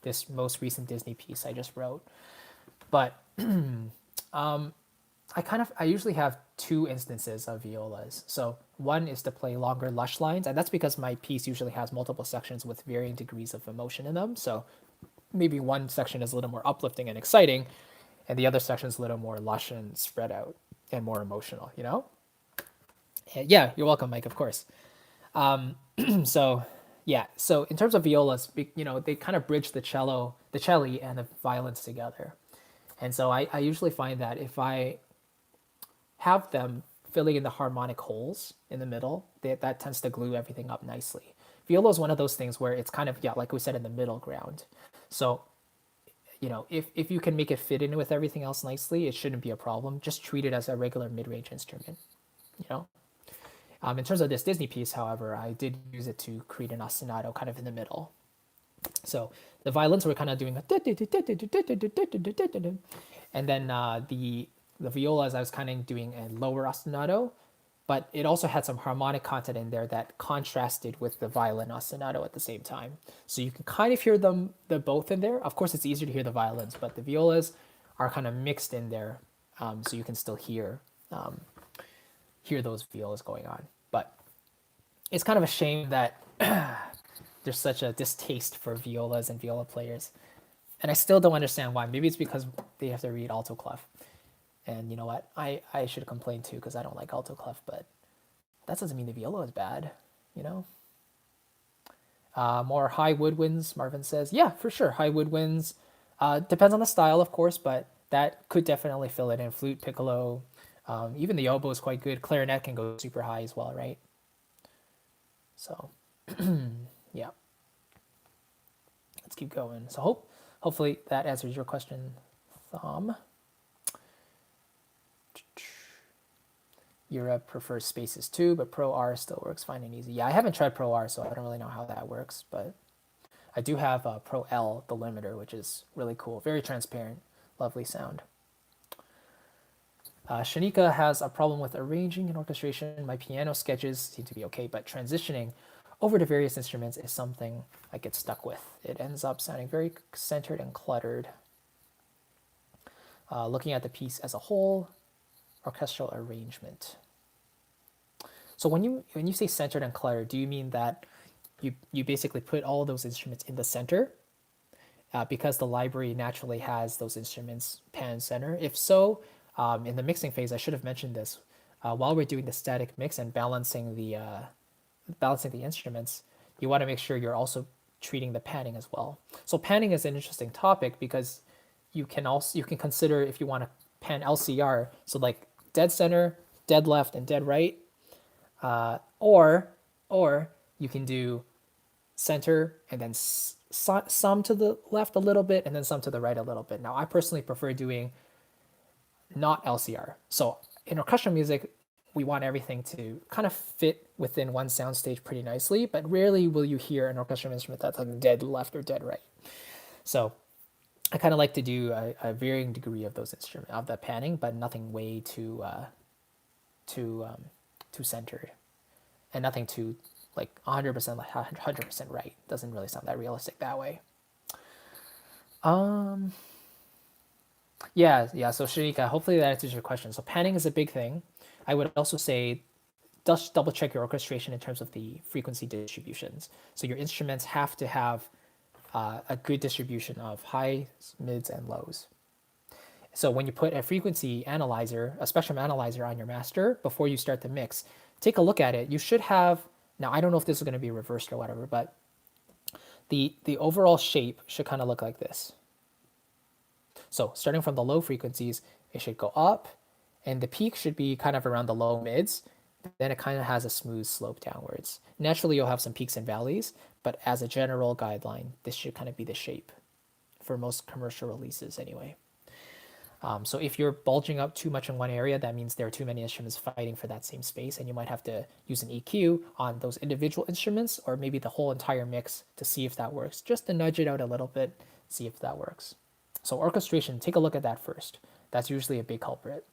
A: this most recent Disney piece I just wrote. But I usually have 2 instances of violas. So one is to play longer lush lines, and that's because my piece usually has multiple sections with varying degrees of emotion in them. So maybe one section is a little more uplifting and exciting, and the other section is a little more lush and spread out and more emotional, you know? And yeah, you're welcome, Mike, of course. So yeah, so in terms of violas, you know, they kind of bridge the cello and the violins together. And so I usually find that if I have them filling in the harmonic holes in the middle, that tends to glue everything up nicely. Viola is one of those things where it's kind of, yeah, like we said, in the middle ground. So, you know, if you can make it fit in with everything else nicely, it shouldn't be a problem. Just treat it as a regular mid-range instrument, you know? In terms of this Disney piece, however, I did use it to create an ostinato kind of in the middle. So the violins were kind of doing a and then the violas I was kind of doing a lower ostinato, but it also had some harmonic content in there that contrasted with the violin ostinato at the same time. So you can kind of hear the both in there. Of course, it's easier to hear the violins, but the violas are kind of mixed in there, so you can still hear those violas going on. But it's kind of a shame that there's such a distaste for violas and viola players. And I still don't understand why. Maybe it's because they have to read alto clef. And you know what? I should complain too because I don't like alto clef, but that doesn't mean the viola is bad, you know? More high woodwinds, Marvin says. Yeah, for sure. High woodwinds. Depends on the style, of course, but that could definitely fill it in. Flute, piccolo, even the oboe is quite good. Clarinet can go super high as well, right? So, yeah. Let's keep going. So hopefully that answers your question, Thom. Europe prefers spaces too, but Pro R still works fine and easy. Yeah, I haven't tried Pro R, so I don't really know how that works, but I do have Pro L, the limiter, which is really cool. Very transparent, lovely sound. Shanika has a problem with arranging and orchestration. My piano sketches seem to be okay, but transitioning over to various instruments is something I get stuck with. It ends up sounding very centered and cluttered. Looking at the piece as a whole, orchestral arrangement. So when you say centered and cluttered, do you mean that you basically put all of those instruments in the center because the library naturally has those instruments pan center? If so, in the mixing phase, I should have mentioned this. While we're doing the static mix and balancing the instruments, you want to make sure you're also treating the panning as well. So panning is an interesting topic because you can consider if you want to pan LCR, so like dead center, dead left, and dead right, or you can do center and then some to the left a little bit and then some to the right a little bit. Now I personally prefer doing not LCR. So in orchestral music, we want everything to kind of fit within one soundstage pretty nicely, but rarely will you hear an orchestral instrument that's like dead left or dead right. So I kind of like to do a varying degree of those instruments of that panning, but nothing way too centered, and nothing too like 100% like 100% right. Doesn't really sound that realistic that way. Yeah. So Sharika, hopefully that answers your question. So panning is a big thing. I would also say just double check your orchestration in terms of the frequency distributions. So your instruments have to have a good distribution of highs, mids, and lows. So when you put a frequency analyzer, a spectrum analyzer on your master before you start the mix, take a look at it. You should have, now I don't know if this is going to be reversed or whatever, but the overall shape should kind of look like this. So starting from the low frequencies, it should go up, and the peak should be kind of around the low mids. Then it kind of has a smooth slope downwards. Naturally, you'll have some peaks and valleys, but as a general guideline, this should kind of be the shape for most commercial releases anyway. So if you're bulging up too much in one area, that means there are too many instruments fighting for that same space, and you might have to use an EQ on those individual instruments or maybe the whole entire mix to see if that works, just to nudge it out a little bit, see if that works. So orchestration, take a look at that first. That's usually a big culprit.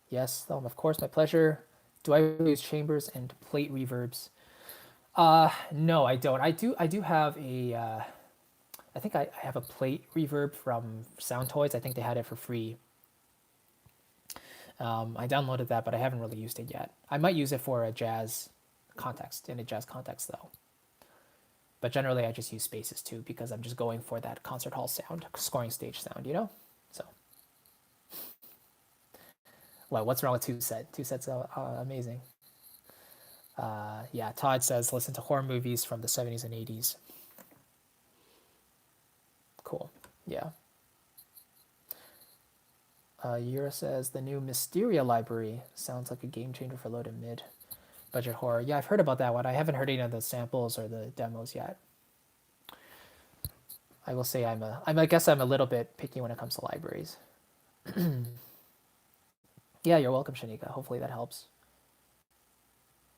A: Yes, of course, my pleasure. Do I use chambers and plate reverbs? No, I don't. I do have a I think I have a plate reverb from Sound Toys. I think they had it for free. I downloaded that, but I haven't really used it yet. I might use it for a jazz context, in a jazz context though. But generally, I just use spaces too because I'm just going for that concert hall sound, scoring stage sound, you know? So, well, what's wrong with two set? Two sets are amazing. Yeah, Todd says listen to horror movies from the 70s and 80s. Cool. Yeah. Yura says the new Mysteria library sounds like a game changer for low to mid budget horror. Yeah, I've heard about that one. I haven't heard any of the samples or the demos yet. I will say I guess I'm a little bit picky when it comes to libraries. Yeah, you're welcome, Shanika. Hopefully that helps.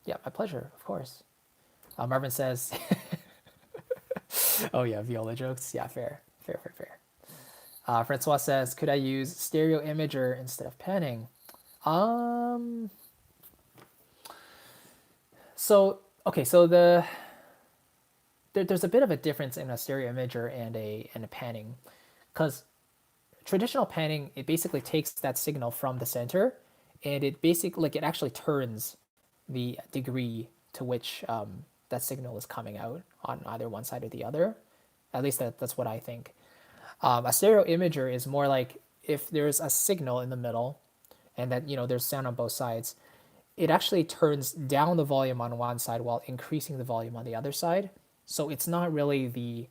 A: Yeah, my pleasure, of course. Marvin says, oh yeah, viola jokes. Yeah, fair, fair, fair, fair. Francois says, could I use stereo imager instead of panning? Um, so, okay, so there's a bit of a difference in a stereo imager and a panning, because traditional panning, it basically takes that signal from the center, and it basically like it actually turns the degree to which that signal is coming out on either one side or the other. At least that's what I think. A stereo imager is more like if there's a signal in the middle, and that there's sound on both sides, it actually turns down the volume on one side while increasing the volume on the other side. So it's not really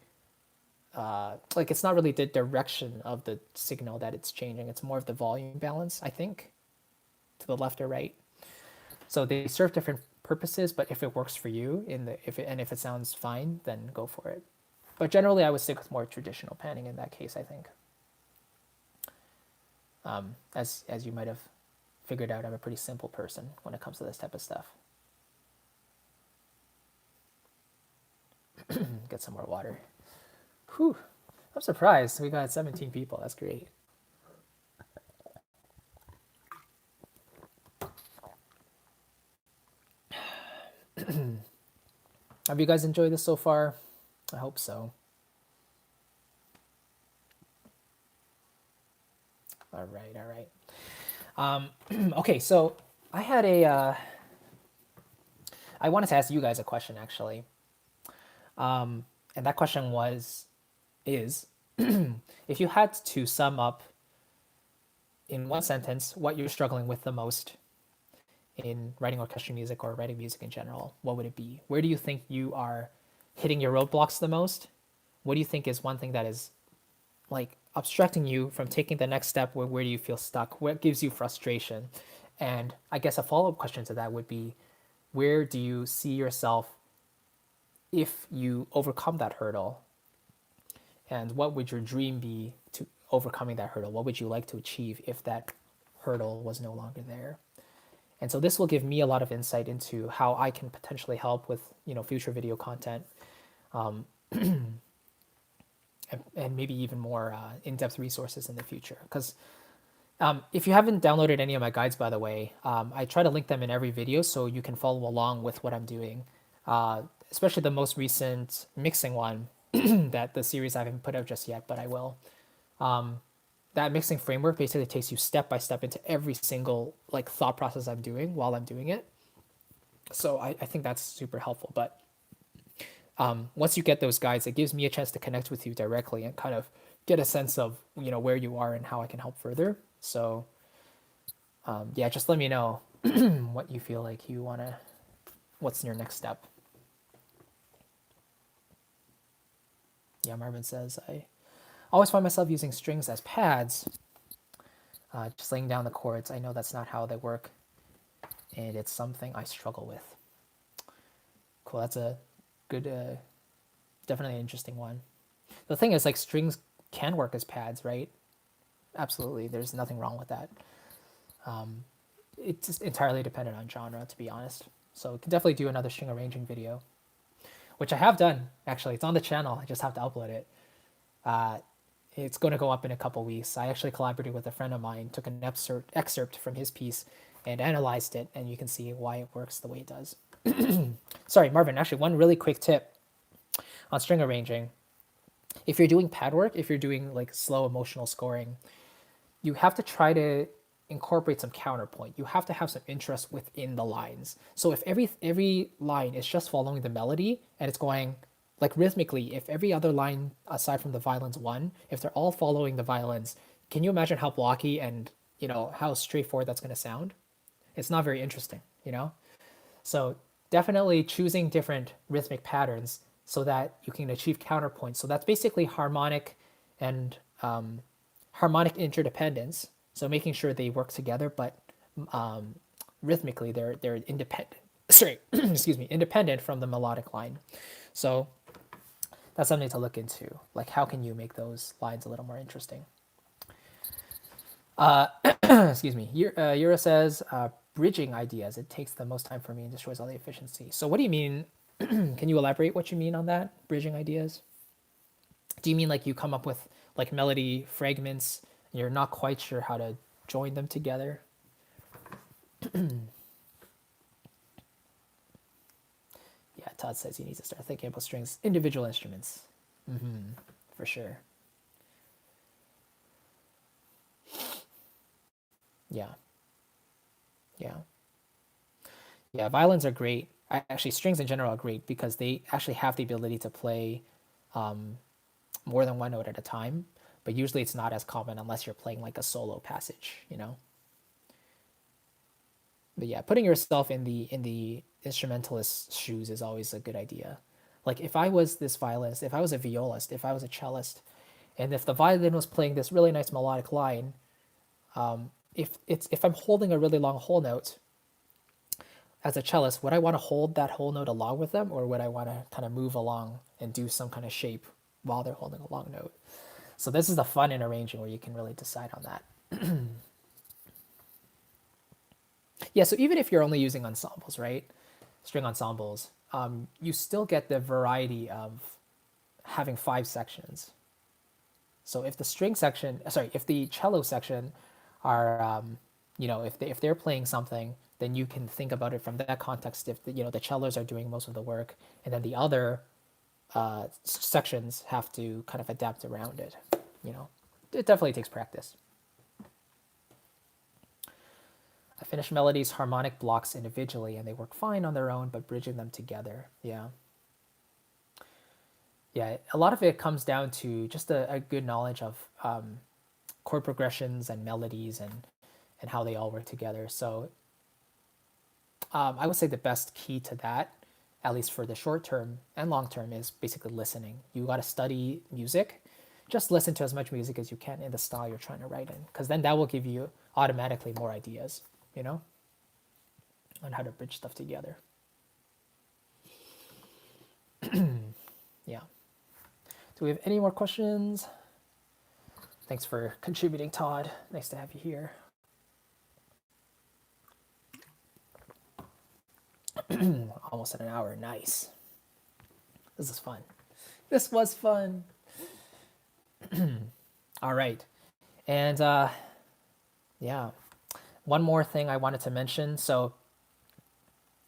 A: it's not really the direction of the signal that it's changing. It's more of the volume balance, I think, to the left or right. So they serve different purposes, but if it works for you if it sounds fine, then go for it. But generally, I would stick with more traditional panning in that case, I think. As you might have figured out, I'm a pretty simple person when it comes to this type of stuff. Get some more water. Whew. I'm surprised we got 17 people. That's great. Have you guys enjoyed this so far? I hope so. All right, all right. Okay, so I had I wanted to ask you guys a question actually, and that question is, if you had to sum up in one sentence what you're struggling with the most in writing orchestral music or writing music in general, what would it be? Where do you think you are hitting your roadblocks the most? What do you think is one thing that is like obstructing you from taking the next step? Where do you feel stuck? What gives you frustration? And I guess a follow-up question to that would be, where do you see yourself if you overcome that hurdle? And what would your dream be to overcoming that hurdle? What would you like to achieve if that hurdle was no longer there? And so this will give me a lot of insight into how I can potentially help with future video content, and maybe even more in-depth resources in the future. Because if you haven't downloaded any of my guides, by the way, I try to link them in every video so you can follow along with what I'm doing, especially the most recent mixing one that the series I haven't put out just yet, but I will. That mixing framework basically takes you step by step into every single like thought process I'm doing while I'm doing it. So I think that's super helpful. But once you get those guides, it gives me a chance to connect with you directly and kind of get a sense of where you are and how I can help further. So yeah, just let me know what you feel like you want to, what's your next step. Yeah, Marvin says, I always find myself using strings as pads, just laying down the chords. I know that's not how they work, and it's something I struggle with. Cool, that's a good, definitely an interesting one. The thing is, like, strings can work as pads, right? Absolutely, there's nothing wrong with that. It's just entirely dependent on genre, to be honest. So we can definitely do another string arranging video, which I have done, actually. It's on the channel, I just have to upload it. It's going to go up in a couple weeks. I actually collaborated with a friend of mine, took an excerpt from his piece and analyzed it, and you can see why it works the way it does. Sorry, Marvin, actually one really quick tip on string arranging. If you're doing pad work, if you're doing like slow emotional scoring, you have to try to incorporate some counterpoint. You have to have some interest within the lines. So if every line is just following the melody and it's going like rhythmically, if every other line aside from the violins one, if they're all following the violins, can you imagine how blocky and how straightforward that's going to sound? It's not very interesting, you know? So definitely choosing different rhythmic patterns so that you can achieve counterpoints. So that's basically harmonic and harmonic interdependence. So making sure they work together, but rhythmically they're independent. Sorry, excuse me, independent from the melodic line. So that's something to look into. Like, how can you make those lines a little more interesting? Excuse me. Yura says, bridging ideas. It takes the most time for me and destroys all the efficiency. So what do you mean? Can you elaborate what you mean on that? Bridging ideas? Do you mean like you come up with like melody fragments and you're not quite sure how to join them together? Yeah, Todd says he needs to start thinking about strings, individual instruments. For sure. Yeah. Yeah. Yeah, violins are great. Actually, strings in general are great because they actually have the ability to play more than one note at a time. But usually it's not as common unless you're playing like a solo passage, you know? But yeah, putting yourself in the instrumentalist's shoes is always a good idea. Like if I was this violinist, if I was a violist, if I was a cellist, and if the violin was playing this really nice melodic line, if I'm holding a really long whole note, as a cellist, would I want to hold that whole note along with them, or would I want to kind of move along and do some kind of shape while they're holding a long note? So this is the fun in arranging where you can really decide on that. Yeah, so even if you're only using ensembles, right? String ensembles, you still get the variety of having 5 sections. So if the string section, sorry, if the cello section are, if they're playing something, then you can think about it from that context. If the cellos are doing most of the work, and then the other sections have to kind of adapt around it. It definitely takes practice. I finish melodies harmonic blocks individually, and they work fine on their own, but bridging them together, yeah. Yeah, a lot of it comes down to just a good knowledge of chord progressions and melodies and how they all work together. So I would say the best key to that, at least for the short term and long term, is basically listening. You got to study music. Just listen to as much music as you can in the style you're trying to write in, because then that will give you automatically more ideas, on how to bridge stuff together. Yeah. Do we have any more questions? Thanks for contributing, Todd. Nice to have you here. Almost at an hour. Nice. This is fun. This was fun. All right. And yeah, one more thing I wanted to mention. So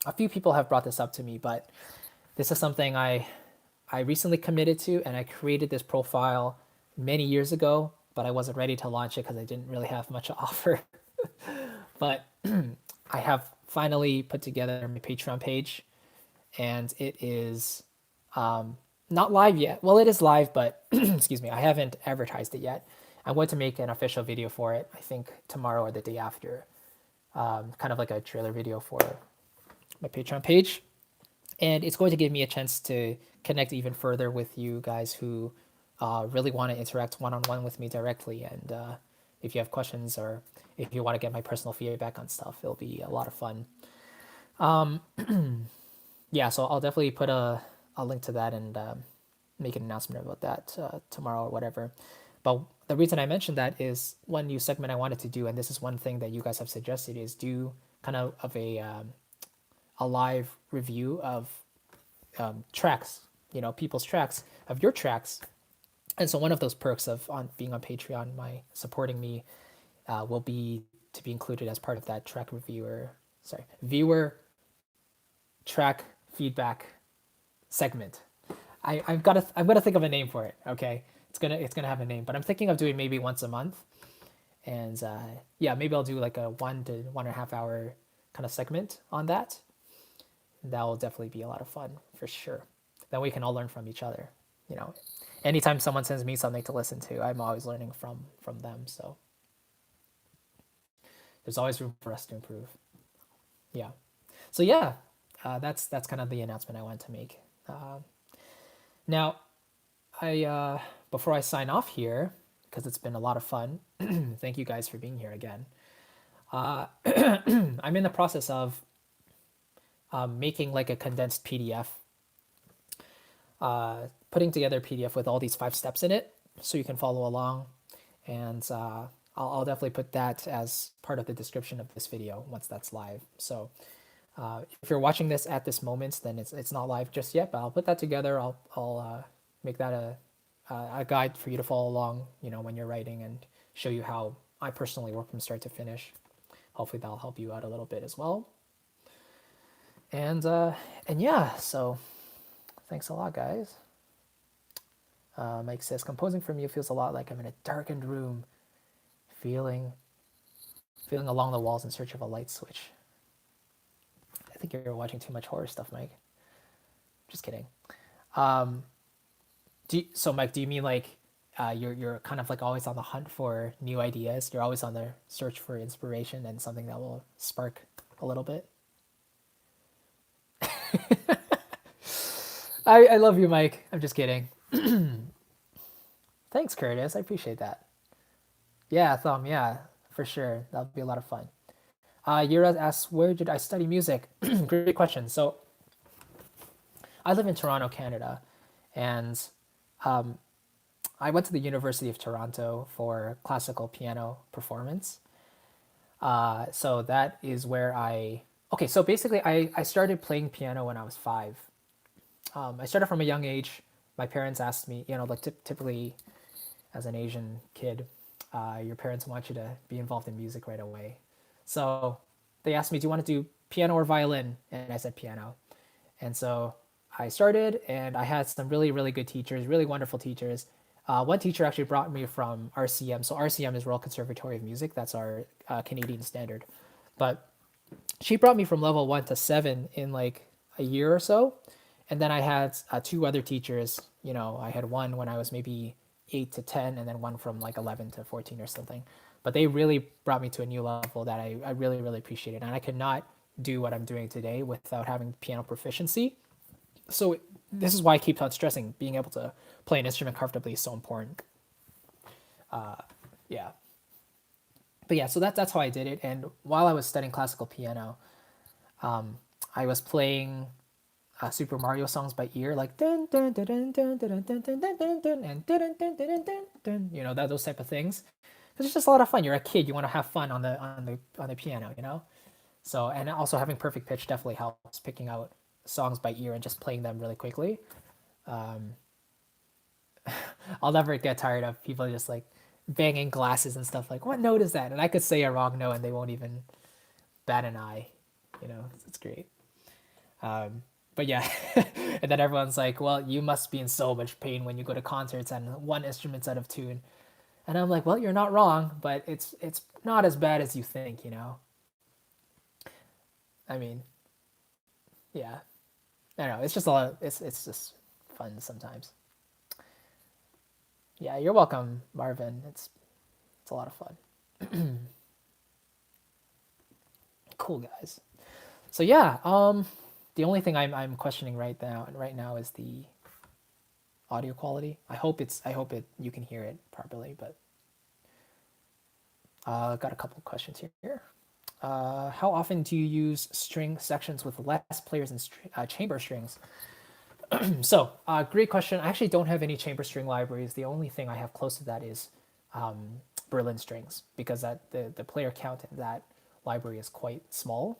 A: a few people have brought this up to me, but this is something I recently committed to, and I created this profile many years ago, but I wasn't ready to launch it because I didn't really have much to offer. But I have finally put together my Patreon page, and it is not live yet. Well, it is live, but excuse me, I haven't advertised it yet. I'm going to make an official video for it, I think tomorrow or the day after, kind of like a trailer video for my Patreon page. And it's going to give me a chance to connect even further with you guys who really want to interact one-on-one with me directly. And if you have questions or if you want to get my personal feedback on stuff, it'll be a lot of fun. Yeah, so I'll definitely put a link to that and make an announcement about that tomorrow or whatever. But the reason I mentioned that is one new segment I wanted to do, and this is one thing that you guys have suggested, is do kind of a live review of tracks, people's tracks, of your tracks. And so one of those perks of being on Patreon, my supporting me, will be to be included as part of that viewer track feedback segment. I'm gonna think of a name for it. Okay, it's gonna have a name, but I'm thinking of doing maybe once a month, and yeah, maybe I'll do like a 1 to 1.5 hour kind of segment on that. That will definitely be a lot of fun for sure. then we can all learn from each other. You know, anytime someone sends me something to listen to, I'm always learning from them. So there's always room for us to improve. Yeah. So yeah, that's kind of the announcement I wanted to make. Now, I before I sign off here, because it's been a lot of fun. Thank you guys for being here again. I'm in the process of making like a condensed PDF, putting together a PDF with all these 5 steps in it, so you can follow along. And I'll definitely put that as part of the description of this video once that's live. So if you're watching this at this moment, then it's not live just yet, but I'll put that together. I'll make that a guide for you to follow along, you know, when you're writing, and show you how I personally work from start to finish. Hopefully that'll help you out a little bit as well. And yeah, so thanks a lot, guys. Mike says, composing from you feels a lot like I'm in a darkened room, feeling along the walls in search of a light switch. I think you're watching too much horror stuff, Mike. Just kidding. So Mike, do you mean like you're kind of like always on the hunt for new ideas? You're always on the search for inspiration and something that will spark a little bit? I love you, Mike. I'm just kidding. Thanks, Curtis. I appreciate that. Yeah, Thumb. Yeah, for sure. That'll be a lot of fun. Yura asks, where did I study music? Great question. So I live in Toronto, Canada, and I went to the University of Toronto for classical piano performance. So that is where okay, so basically I started playing piano when I was 5. I started from a young age. My parents asked me, you know, like typically as an Asian kid, your parents want you to be involved in music right away. So they asked me, do you want to do piano or violin? And I said piano. And so I started, and I had some really, really good teachers, really wonderful teachers. One teacher actually brought me from RCM. So RCM is Royal Conservatory of Music. That's our Canadian standard. But she brought me from level 1 to 7 in like a year or so. And then I had 2 other teachers. You know, I had one when I was maybe 8 to 10, and then one from like 11 to 14 or something. But they really brought me to a new level that I really, really appreciated. And I could not do what I'm doing today without having piano proficiency. So this is why I keep on stressing being able to play an instrument comfortably is so important. Yeah. But yeah, so that's how I did it. And while I was studying classical piano, I was playing Super Mario songs by ear, like dun dun dun dun dun dun dun dun dun dun dun and dun dun dun dun dun dun, you know, those type of things. It's just a lot of fun. You're a kid, you want to have fun on the piano, you know. So, and also having perfect pitch definitely helps, picking out songs by ear and just playing them really quickly. I'll never get tired of people just like banging glasses and stuff, like, what note is that? And I could say a wrong note and they won't even bat an eye. You know, it's great. But yeah, and then everyone's like, well, you must be in so much pain when you go to concerts and one instrument's out of tune. And I'm like, well, you're not wrong, but it's not as bad as you think, you know. I mean, yeah. I don't know. It's just a lot of, it's just fun sometimes. Yeah, you're welcome, Marvin. It's a lot of fun. Cool, guys. So yeah, the only thing I'm questioning right now is the audio quality. I hope you can hear it properly, but I've got a couple of questions here. How often do you use string sections with less players and chamber strings? So, great question. I actually don't have any chamber string libraries. The only thing I have close to that is Berlin strings, because the player count in that library is quite small.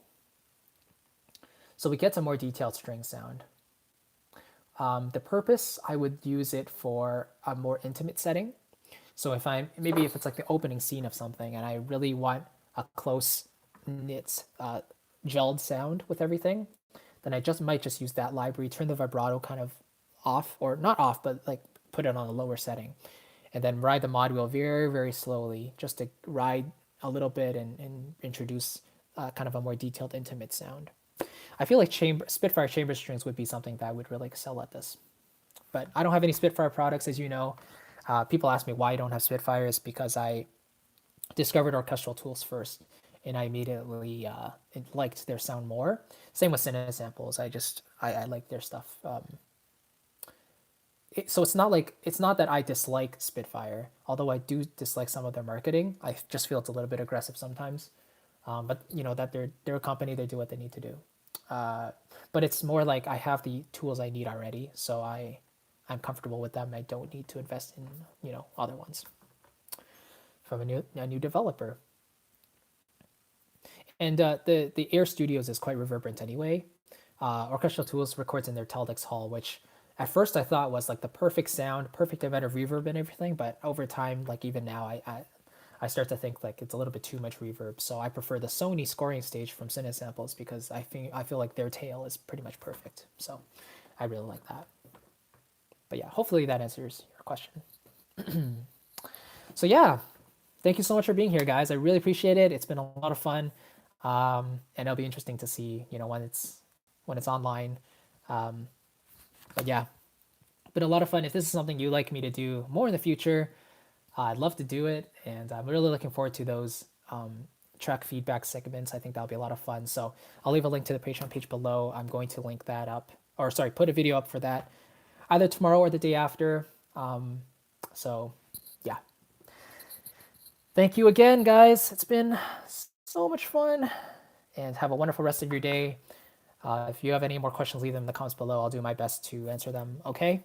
A: So we get a more detailed string sound. The purpose, I would use it for a more intimate setting. So if it's like the opening scene of something and I really want a close knit gelled sound with everything, then I might just use that library, turn the vibrato kind of off, or not off, but like put it on a lower setting, and then ride the mod wheel very, very slowly, just to ride a little bit and introduce kind of a more detailed, intimate sound. I feel like Spitfire chamber strings would be something that would really excel at this. But I don't have any Spitfire products, as you know. People ask me why I don't have Spitfires because I discovered orchestral tools first, and I immediately liked their sound more. Same with Cinesamples. I like their stuff. So it's not that I dislike Spitfire, although I do dislike some of their marketing. I just feel it's a little bit aggressive sometimes. But you know that they're a company, they do what they need to do. But it's more like I have the tools I need already, so I'm comfortable with them. I don't need to invest in other ones from a new developer. And the Air Studios is quite reverberant anyway. Orchestral Tools records in their Teldex Hall, which at first I thought was like the perfect sound, perfect amount of reverb and everything. But over time, like even now, I start to think like it's a little bit too much reverb. So I prefer the Sony scoring stage from Cinesamples because I feel like their tail is pretty much perfect. So I really like that. But yeah, hopefully that answers your question. So yeah, thank you so much for being here, guys. I really appreciate it. It's been a lot of fun, and it'll be interesting to see when it's online. Um, but yeah, been a lot of fun. If this is something you like me to do more in the future, I'd love to do it, and I'm really looking forward to those track feedback segments. I think that'll be a lot of fun. So I'll leave a link to the Patreon page below. I'm going to link that up, or sorry, put a video up for that either tomorrow or the day after. So yeah, thank you again, guys. It's been so much fun, and have a wonderful rest of your day. If you have any more questions, leave them in the comments below. I'll do my best to answer them. Okay.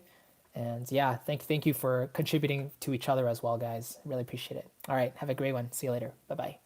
A: And yeah, thank you for contributing to each other as well, guys. Really appreciate it. All right. Have a great one. See you later. Bye bye.